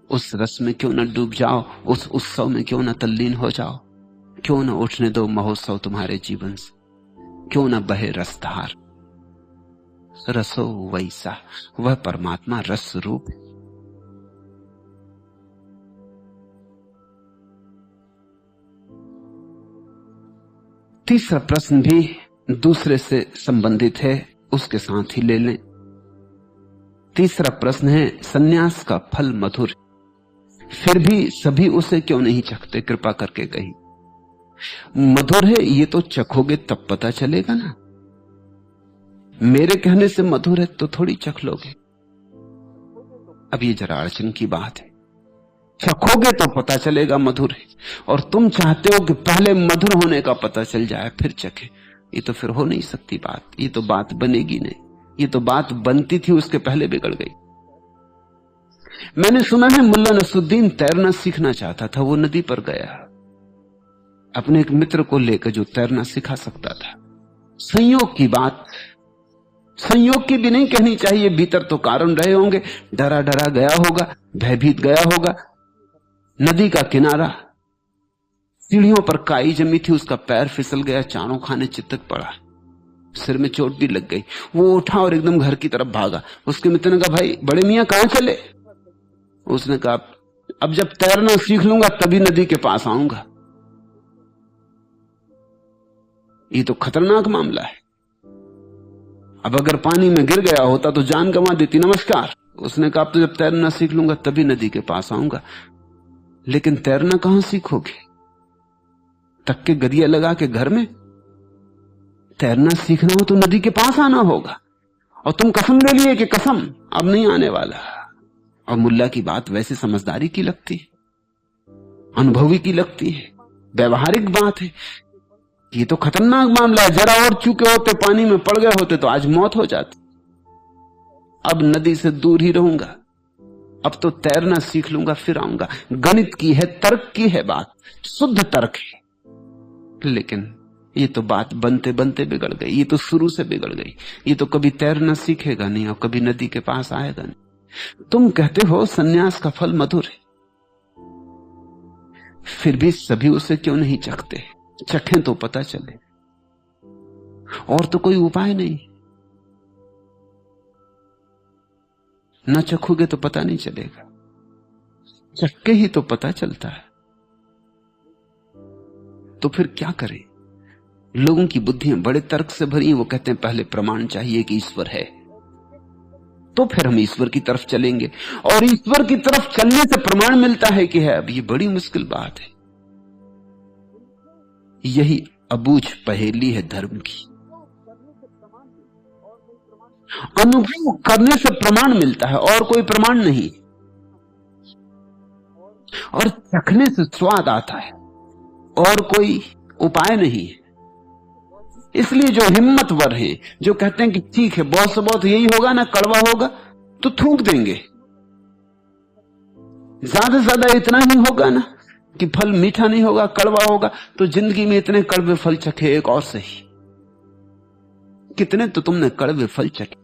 उस रस में क्यों न डूब जाओ, उस उत्सव में क्यों न तल्लीन हो जाओ? क्यों न उठने दो महोत्सव तुम्हारे जीवन से? क्यों न बहे रसधार? रसो वैसा, वह परमात्मा रस रूप है। तीसरा प्रश्न भी दूसरे से संबंधित है, उसके साथ ही ले लें। तीसरा प्रश्न है, सन्यास का फल मधुर फिर भी सभी उसे क्यों नहीं चखते? कृपा करके कही। मधुर है ये तो चखोगे तब पता चलेगा ना। मेरे कहने से मधुर है तो थोड़ी चख लोगे। अब ये जरा अड़चन की बात है। चखोगे तो पता चलेगा मधुर है, और तुम चाहते हो कि पहले मधुर होने का पता चल जाए फिर चखे। ये तो फिर हो नहीं सकती बात, ये तो बात बनेगी नहीं। ये तो बात बनती थी उसके पहले बिगड़ गई। मैंने सुना है मुल्ला नसरुद्दीन तैरना सीखना चाहता था, वो नदी पर गया अपने एक मित्र को लेकर जो तैरना सिखा सकता था। संयोग की बात, संयोग की भी नहीं कहनी चाहिए, भीतर तो कारण रहे होंगे। डरा डरा गया होगा, भयभीत गया होगा। नदी का किनारा, सीढ़ियों पर काई जमी थी, उसका पैर फिसल गया, चारों खाने चितक पड़ा, सिर में चोट भी लग गई। वो उठा और एकदम घर की तरफ भागा। उसके मित्र ने कहा, भाई बड़े मियां कहां चले? उसने कहा, अब जब तैरना सीख लूंगा तभी नदी के पास आऊंगा। ये तो खतरनाक मामला है। अब अगर पानी में गिर गया होता तो जान गंवा देती। नमस्कार। उसने कहा, अब तो जब तैरना सीख लूंगा तभी नदी के पास आऊंगा। लेकिन तैरना कहां सीखोगे? तक के गरिया लगा के घर में? तैरना सीखना हो तो नदी के पास आना होगा। और तुम कसम ले लिए कि कसम अब नहीं आने वाला। और मुल्ला की बात वैसे समझदारी की लगती है, अनुभवी की लगती है, व्यवहारिक बात है। ये तो खतरनाक मामला है। जरा और चूके होते, पानी में पड़ गए होते तो आज मौत हो जाती। अब नदी से दूर ही रहूंगा, अब तो तैरना सीख लूंगा फिर आऊंगा। गणित की है, तर्क की है बात, शुद्ध तर्क है। लेकिन ये तो बात बनते बनते बिगड़ गई। ये तो शुरू से बिगड़ गई। ये तो कभी तैरना सीखेगा नहीं और कभी नदी के पास आएगा नहीं। तुम कहते हो सन्यास का फल मधुर है, फिर भी सभी उसे क्यों नहीं चखते? चखें तो पता चले। और तो कोई उपाय नहीं। न चखोगे तो पता नहीं चलेगा, चख के ही तो पता चलता है। तो फिर क्या करें? लोगों की बुद्धियां बड़े तर्क से भरी हैं। वो कहते हैं पहले प्रमाण चाहिए कि ईश्वर है, तो फिर हम ईश्वर की तरफ चलेंगे। और ईश्वर की तरफ चलने से प्रमाण मिलता है कि है। अब ये बड़ी मुश्किल बात है। यही अबूझ पहेली है धर्म की। अनुभव करने से प्रमाण मिलता है और कोई प्रमाण नहीं। और चखने से स्वाद आता है, और कोई उपाय नहीं है। इसलिए जो हिम्मतवर हैं, जो कहते हैं कि ठीक है बहुत से बहुत यही होगा ना, कड़वा होगा तो थूक देंगे, ज्यादा से ज्यादा इतना ही होगा ना कि फल मीठा नहीं होगा, कड़वा होगा, तो जिंदगी में इतने कड़वे फल चखे, एक और सही। कितने तो तुमने कड़वे फल चखे,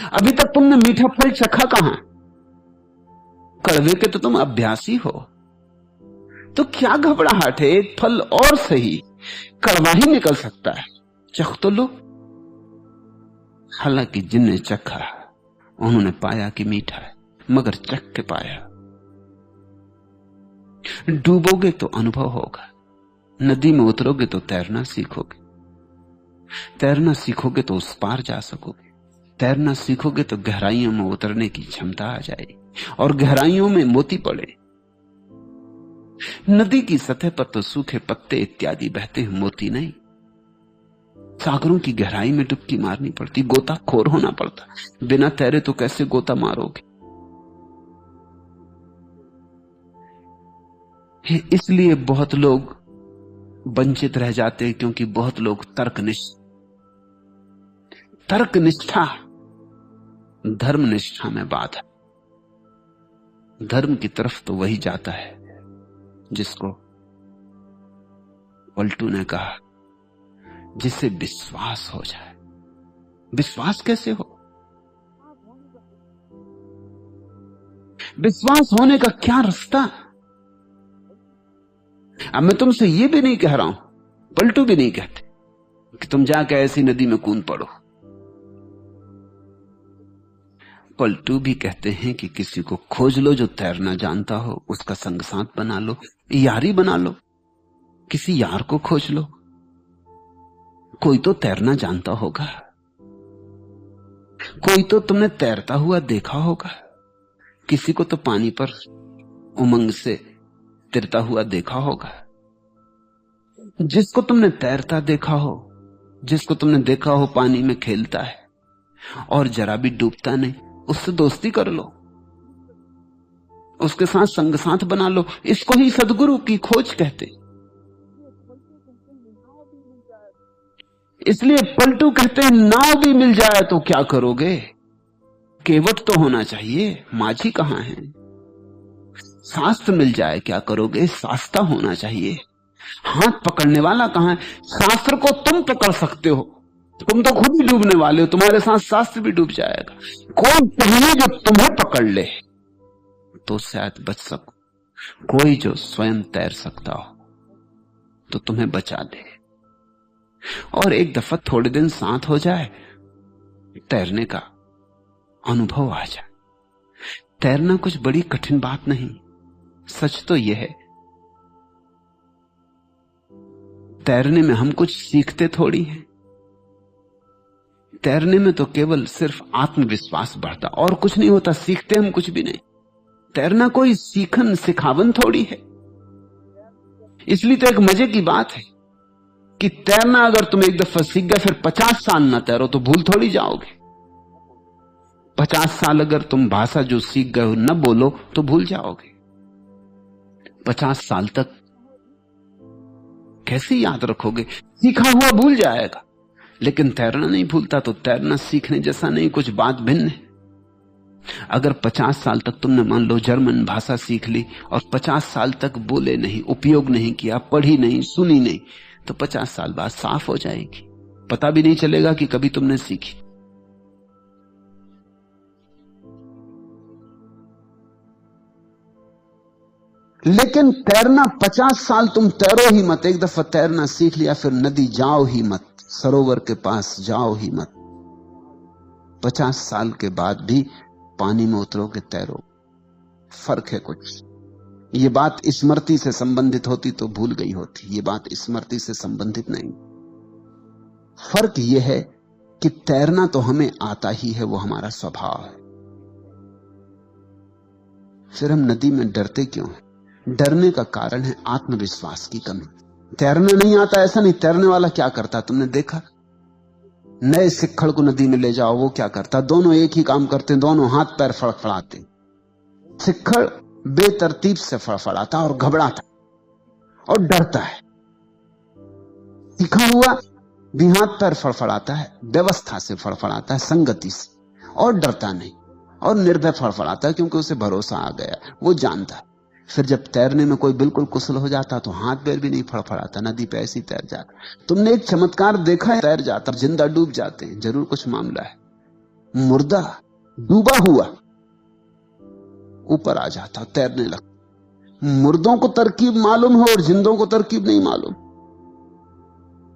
अभी तक तुमने मीठा फल चखा कहां? कड़वे के तो तुम अभ्यासी हो, तो क्या घबराहट है? एक फल और सही, कड़वा ही निकल सकता है, चख तो लो। हालांकि जिनने चखा उन्होंने पाया कि मीठा है, मगर चख के पाया। डूबोगे तो अनुभव होगा, नदी में उतरोगे तो तैरना सीखोगे, तैरना सीखोगे तो उस पार जा सकोगे, तैरना सीखोगे तो गहराइयों में उतरने की क्षमता आ जाएगी, और गहराइयों में मोती पड़े। नदी की सतह पर तो सूखे पत्ते इत्यादि बहते हैं, मोती नहीं। सागरों की गहराई में डुबकी मारनी पड़ती, गोताखोर होना पड़ता, बिना तैरे तो कैसे गोता मारोगे? इसलिए बहुत लोग वंचित रह जाते हैं, क्योंकि बहुत लोग तर्कनिष्ठा धर्मनिष्ठा में बाधा। धर्म की तरफ तो वही जाता है जिसको पलटू ने कहा, जिससे विश्वास हो जाए। विश्वास कैसे हो? विश्वास होने का क्या रास्ता? अब मैं तुमसे ये भी नहीं कह रहा हूं, पलटू भी नहीं कहते कि तुम जाके ऐसी नदी में कूद पड़ो। पलटू भी कहते हैं कि किसी को खोज लो जो तैरना जानता हो, उसका संग साथ बना लो, यारी बना लो, किसी यार को खोज लो, कोई तो तैरना जानता होगा, कोई तो तुमने तैरता हुआ देखा होगा, किसी को तो पानी पर उमंग से तिरता हुआ देखा होगा। जिसको तुमने तैरता देखा हो, जिसको तुमने देखा हो पानी में खेलता है और जरा भी डूबता नहीं, उससे दोस्ती कर लो, उसके साथ संग साथ बना लो। इसको ही सदगुरु की खोज कहते। इसलिए पलटू कहते हैं नाव भी मिल जाए तो क्या करोगे? केवट तो होना चाहिए, माझी कहां है? शास्त्र मिल जाए क्या करोगे? शास्ता होना चाहिए। हाथ पकड़ने वाला कहां है? शास्त्र को तुम पकड़ सकते हो, तुम तो खुद ही डूबने वाले हो, तुम्हारे साथ शास्त्र भी डूब जाएगा। कोई चाहिए जो तुम्हें पकड़ ले तो शायद बच सको, कोई जो स्वयं तैर सकता हो तो तुम्हें बचा दे। और एक दफा थोड़े दिन साथ हो जाए, तैरने का अनुभव आ जाए। तैरना कुछ बड़ी कठिन बात नहीं। सच तो यह है, तैरने में हम कुछ सीखते थोड़ी हैं। तैरने में तो केवल सिर्फ आत्मविश्वास बढ़ता, और कुछ नहीं होता। सीखते हम कुछ भी नहीं। तैरना कोई सीखन सिखावन थोड़ी है। इसलिए तो एक मजे की बात है कि तैरना अगर तुम एक दफा सीख गए, फिर 50 साल ना तैरो तो भूल थोड़ी जाओगे। 50 साल अगर तुम भाषा जो सीख गए हो न बोलो तो भूल जाओगे। 50 साल तक कैसे याद रखोगे? सीखा हुआ भूल जाएगा, लेकिन तैरना नहीं भूलता। तो तैरना सीखने जैसा नहीं, कुछ बात भिन्न है। अगर 50 साल तक तुमने मान लो जर्मन भाषा सीख ली और 50 साल तक बोले नहीं, उपयोग नहीं किया, पढ़ी नहीं, सुनी नहीं, तो 50 साल बाद साफ हो जाएगी। पता भी नहीं चलेगा कि कभी तुमने सीखी। लेकिन तैरना 50 साल तुम तैरो ही मत। एक दफा तैरना सीख लिया फिर नदी जाओ ही मत, सरोवर के पास जाओ ही मत। 50 साल के बाद भी पानी में उतरोगे, तैरो। फर्क है कुछ। ये बात स्मृति से संबंधित होती तो भूल गई होती, ये बात स्मृति से संबंधित नहीं। फर्क यह है कि तैरना तो हमें आता ही है, वो हमारा स्वभाव है। फिर हम नदी में डरते क्यों हैं? डरने का कारण है आत्मविश्वास की कमी। तैरना नहीं आता ऐसा नहीं। तैरने वाला क्या करता तुमने देखा? नए सिक्खड़ को नदी में ले जाओ, वो क्या करता? दोनों एक ही काम करते हैं, दोनों हाथ पैर फड़फड़ाते। सिक्खड़ बेतरतीब से फड़फड़ाता और घबराता और डरता है। सीखा हुआ भी हाथ पैर फड़फड़ाता है, व्यवस्था से फड़फड़ाता है, संगति से, और डरता नहीं और निर्भय फड़फड़ाता है, क्योंकि उसे भरोसा आ गया, वो जानता है। फिर जब तैरने में कोई बिल्कुल कुशल हो जाता तो हाथ पैर भी नहीं फड़फड़ाता, नदी पे ऐसी तैर जाता। तुमने एक चमत्कार देखा है, तैर जाता, जिंदा डूब जाते हैं, जरूर कुछ मामला है। मुर्दा डूबा हुआ ऊपर आ जाता, तैरने लगता। मुर्दों को तरकीब मालूम है और जिंदों को तरकीब नहीं मालूम।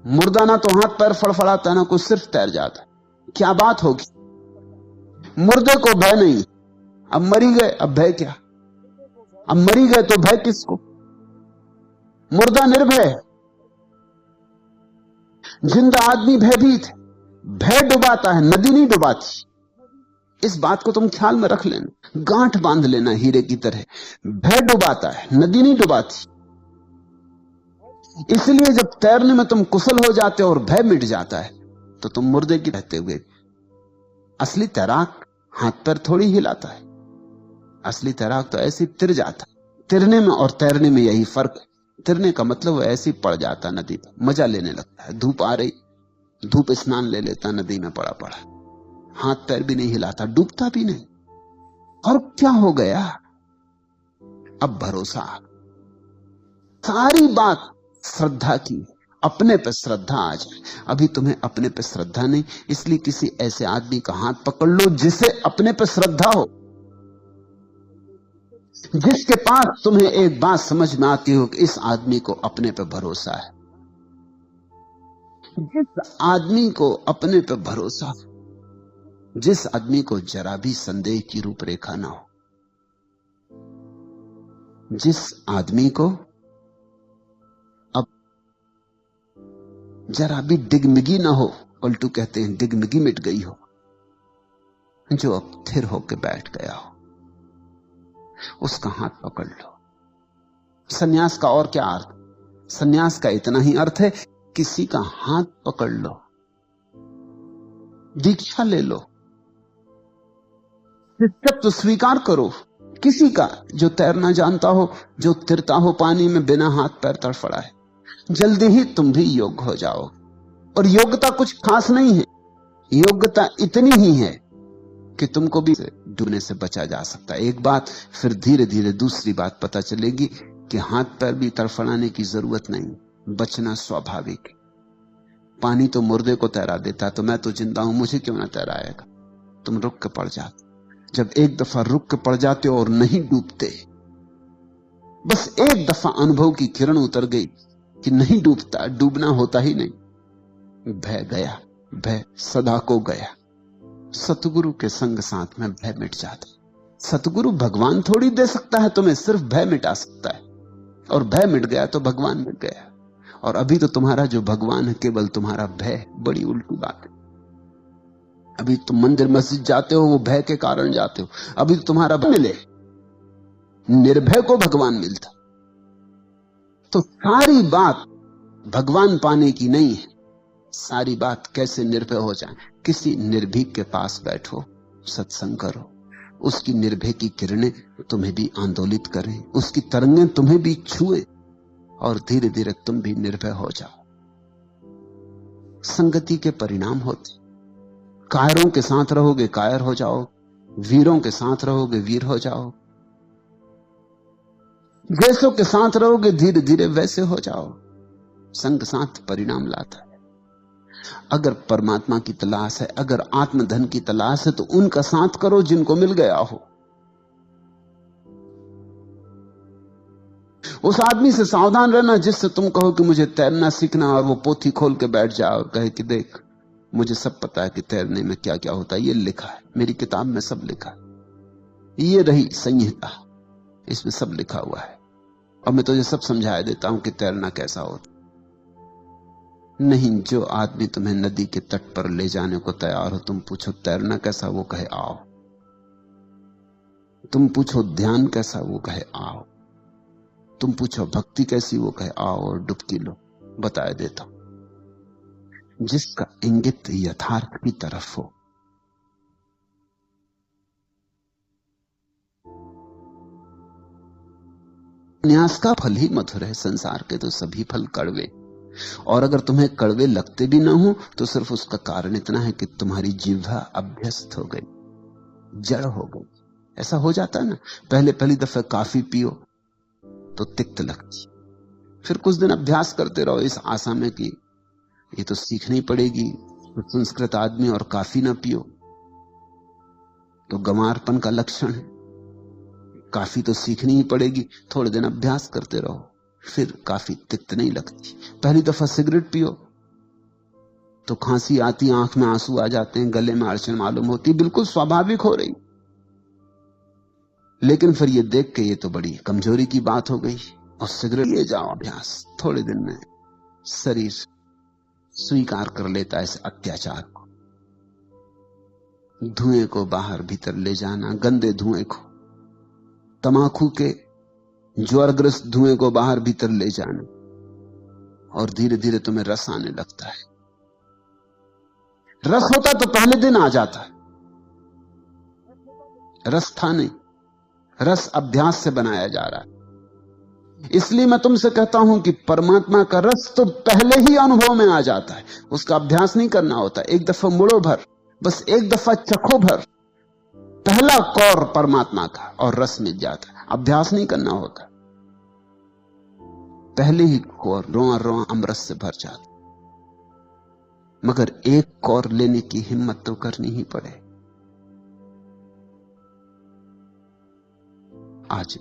मुर्दा ना तो हाथ पैर फड़फड़ाता, ना कुछ, सिर्फ तैर जाता। क्या बात होगी? मुर्दे को भय नहीं, अब मरी गए, अब भय क्या? अब मरी गए तो भय किसको? मुर्दा निर्भय है, जिंदा आदमी भयभीत है। भय डुबाता है, नदी नहीं डुबाती। इस बात को तुम ख्याल में रख लेना, गांठ बांध लेना हीरे की तरह। भय डुबाता है, नदी नहीं डुबाती। इसलिए जब तैरने में तुम कुशल हो जाते हो और भय मिट जाता है तो तुम मुर्दे की रहते हुए। असली तैराक हाथ पैर थोड़ी हिलाता है, असली तैराक तो ऐसे तिर जाता। तिरने में और तैरने में यही फर्क है। तिरने का मतलब वो ऐसे ही पड़ जाता नदी पर, मजा लेने लगता है। धूप आ रही, धूप स्नान ले लेता, नदी में पड़ा पड़ा, हाथ पैर भी नहीं हिलाता, डूबता भी नहीं। और क्या हो गया? अब भरोसा। सारी बात श्रद्धा की, अपने पे श्रद्धा आ जाए। अभी तुम्हें अपने पे श्रद्धा नहीं, इसलिए किसी ऐसे आदमी का हाथ पकड़ लो जिसे अपने पे श्रद्धा हो, जिसके पास तुम्हें एक बात समझ में आती हो कि इस आदमी को अपने पे भरोसा है। जिस आदमी को अपने पे भरोसा हो, जिस आदमी को जरा भी संदेह की रूपरेखा ना हो, जिस आदमी को अब जरा भी डिगमिगी ना हो, पलटू कहते हैं डिगमिगी मिट गई हो, जो अब थिर होकर बैठ गया हो, उसका हाथ पकड़ लो। सन्यास का और क्या अर्थ? सन्यास का इतना ही अर्थ है, किसी का हाथ पकड़ लो, दीक्षा ले लो, शिष्यत्व स्वीकार करो। किसी का जो तैरना जानता हो, जो तिरता हो पानी में बिना हाथ पैर तड़फड़ाए। जल्दी ही तुम भी योग्य हो जाओ। और योग्यता कुछ खास नहीं है, योग्यता इतनी ही है कि तुमको भी डूबने से बचा जा सकता है। एक बात, फिर धीरे धीरे दूसरी बात पता चलेगी कि हाथ पैर भी तड़फड़ाने की जरूरत नहीं, बचना स्वाभाविक है। पानी तो मुर्दे को तैरा देता, तो मैं तो जिंदा हूं, मुझे क्यों ना तैराएगा? तुम रुक के पड़ जाते। जब एक दफा रुक के पड़ जाते हो और नहीं डूबते, बस एक दफा अनुभव की किरण उतर गई कि नहीं डूबता, डूबना होता ही नहीं, भय गया, भय सदा को गया। सतगुरु के संग साथ में भय मिट जाता। सतगुरु भगवान थोड़ी दे सकता है तुम्हें, सिर्फ भय मिटा सकता है। और भय मिट गया तो भगवान मिट गया। और अभी तो तुम्हारा जो भगवान है केवल तुम्हारा भय। बड़ी उल्टी बात है। अभी तुम मंदिर मस्जिद जाते हो, वो भय के कारण जाते हो। अभी तो तुम्हारा भय मिले, निर्भय को भगवान मिलता। तो सारी बात भगवान पाने की नहीं है, सारी बात कैसे निर्भय हो जाए। किसी निर्भीक के पास बैठो, सत्संग करो, उसकी निर्भय की किरणें तुम्हें भी आंदोलित करें, उसकी तरंगें तुम्हें भी छुए, और धीरे धीरे तुम भी निर्भय हो जाओ। संगति के परिणाम होते। कायरों के साथ रहोगे कायर हो जाओ, वीरों के साथ रहोगे वीर हो जाओ, जैसों के साथ रहोगे धीरे धीरे वैसे हो जाओ। संग साथ परिणाम लाता है। अगर परमात्मा की तलाश है, अगर आत्मधन की तलाश है, तो उनका साथ करो जिनको मिल गया हो। उस आदमी से सावधान रहना जिससे तुम कहो कि मुझे तैरना सीखना, और वो पोथी खोल के बैठ जाए और कहे कि देख, मुझे सब पता है कि तैरने में क्या क्या होता है, ये लिखा है मेरी किताब में, सब लिखा है, ये रही संहिता, इसमें सब लिखा हुआ है, और मैं तुझे सब समझाया देता हूं कि तैरना कैसा होता। नहीं, जो आदमी तुम्हें नदी के तट पर ले जाने को तैयार हो, तुम पूछो तैरना कैसा, वो कहे आओ। तुम पूछो ध्यान कैसा, वो कहे आओ। तुम पूछो भक्ति कैसी, वो कहे आओ और डुबकी लो, बताया देता हूं। जिसका इंगित यथार्थ की तरफ हो, न्यास का फल ही मधुर है, संसार के तो सभी फल कड़वे। और अगर तुम्हें कड़वे लगते भी ना हो तो सिर्फ उसका कारण इतना है कि तुम्हारी जिह्वा अभ्यस्त हो गई, जड़ हो गई। ऐसा हो जाता है ना, पहली दफे काफी पियो तो तिक्त लगती, फिर कुछ दिन अभ्यास करते रहो इस आशा में कि ये तो सीखनी पड़ेगी, तो संस्कृत आदमी और काफी ना पियो तो गंवारपन का लक्षण है, काफी तो सीखनी ही पड़ेगी। थोड़े दिन अभ्यास करते रहो, फिर काफी तिक्त नहीं लगती। पहली दफा सिगरेट पियो तो खांसी आती, आंख में आंसू आ जाते हैं, गले में अड़चन मालूम होती, बिल्कुल स्वाभाविक हो रही। लेकिन फिर ये देख के ये तो बड़ी कमजोरी की बात हो गई, और सिगरेट लिए जाओ अभ्यास, थोड़े दिन में शरीर स्वीकार कर लेता है इस अत्याचार को। धुएं को बाहर भीतर ले जाना, गंदे धुएं को, तमाकू के ज्वरग्रस्त धुएं को बाहर भीतर ले जाना, और धीरे धीरे तुम्हें रस आने लगता है। रस होता तो पहले दिन आ जाता है, रस था नहीं, रस अभ्यास से बनाया जा रहा है। इसलिए मैं तुमसे कहता हूं कि परमात्मा का रस तो पहले ही अनुभव में आ जाता है, उसका अभ्यास नहीं करना होता। एक दफा मुड़ो भर, बस एक दफा चखो भर, पहला कौर परमात्मा का, और रस मिल जाता है। अभ्यास नहीं करना होता, पहले ही कौर रोआ रोआ अमृत से भर जाता। मगर एक कौर लेने की हिम्मत तो करनी ही पड़े। आज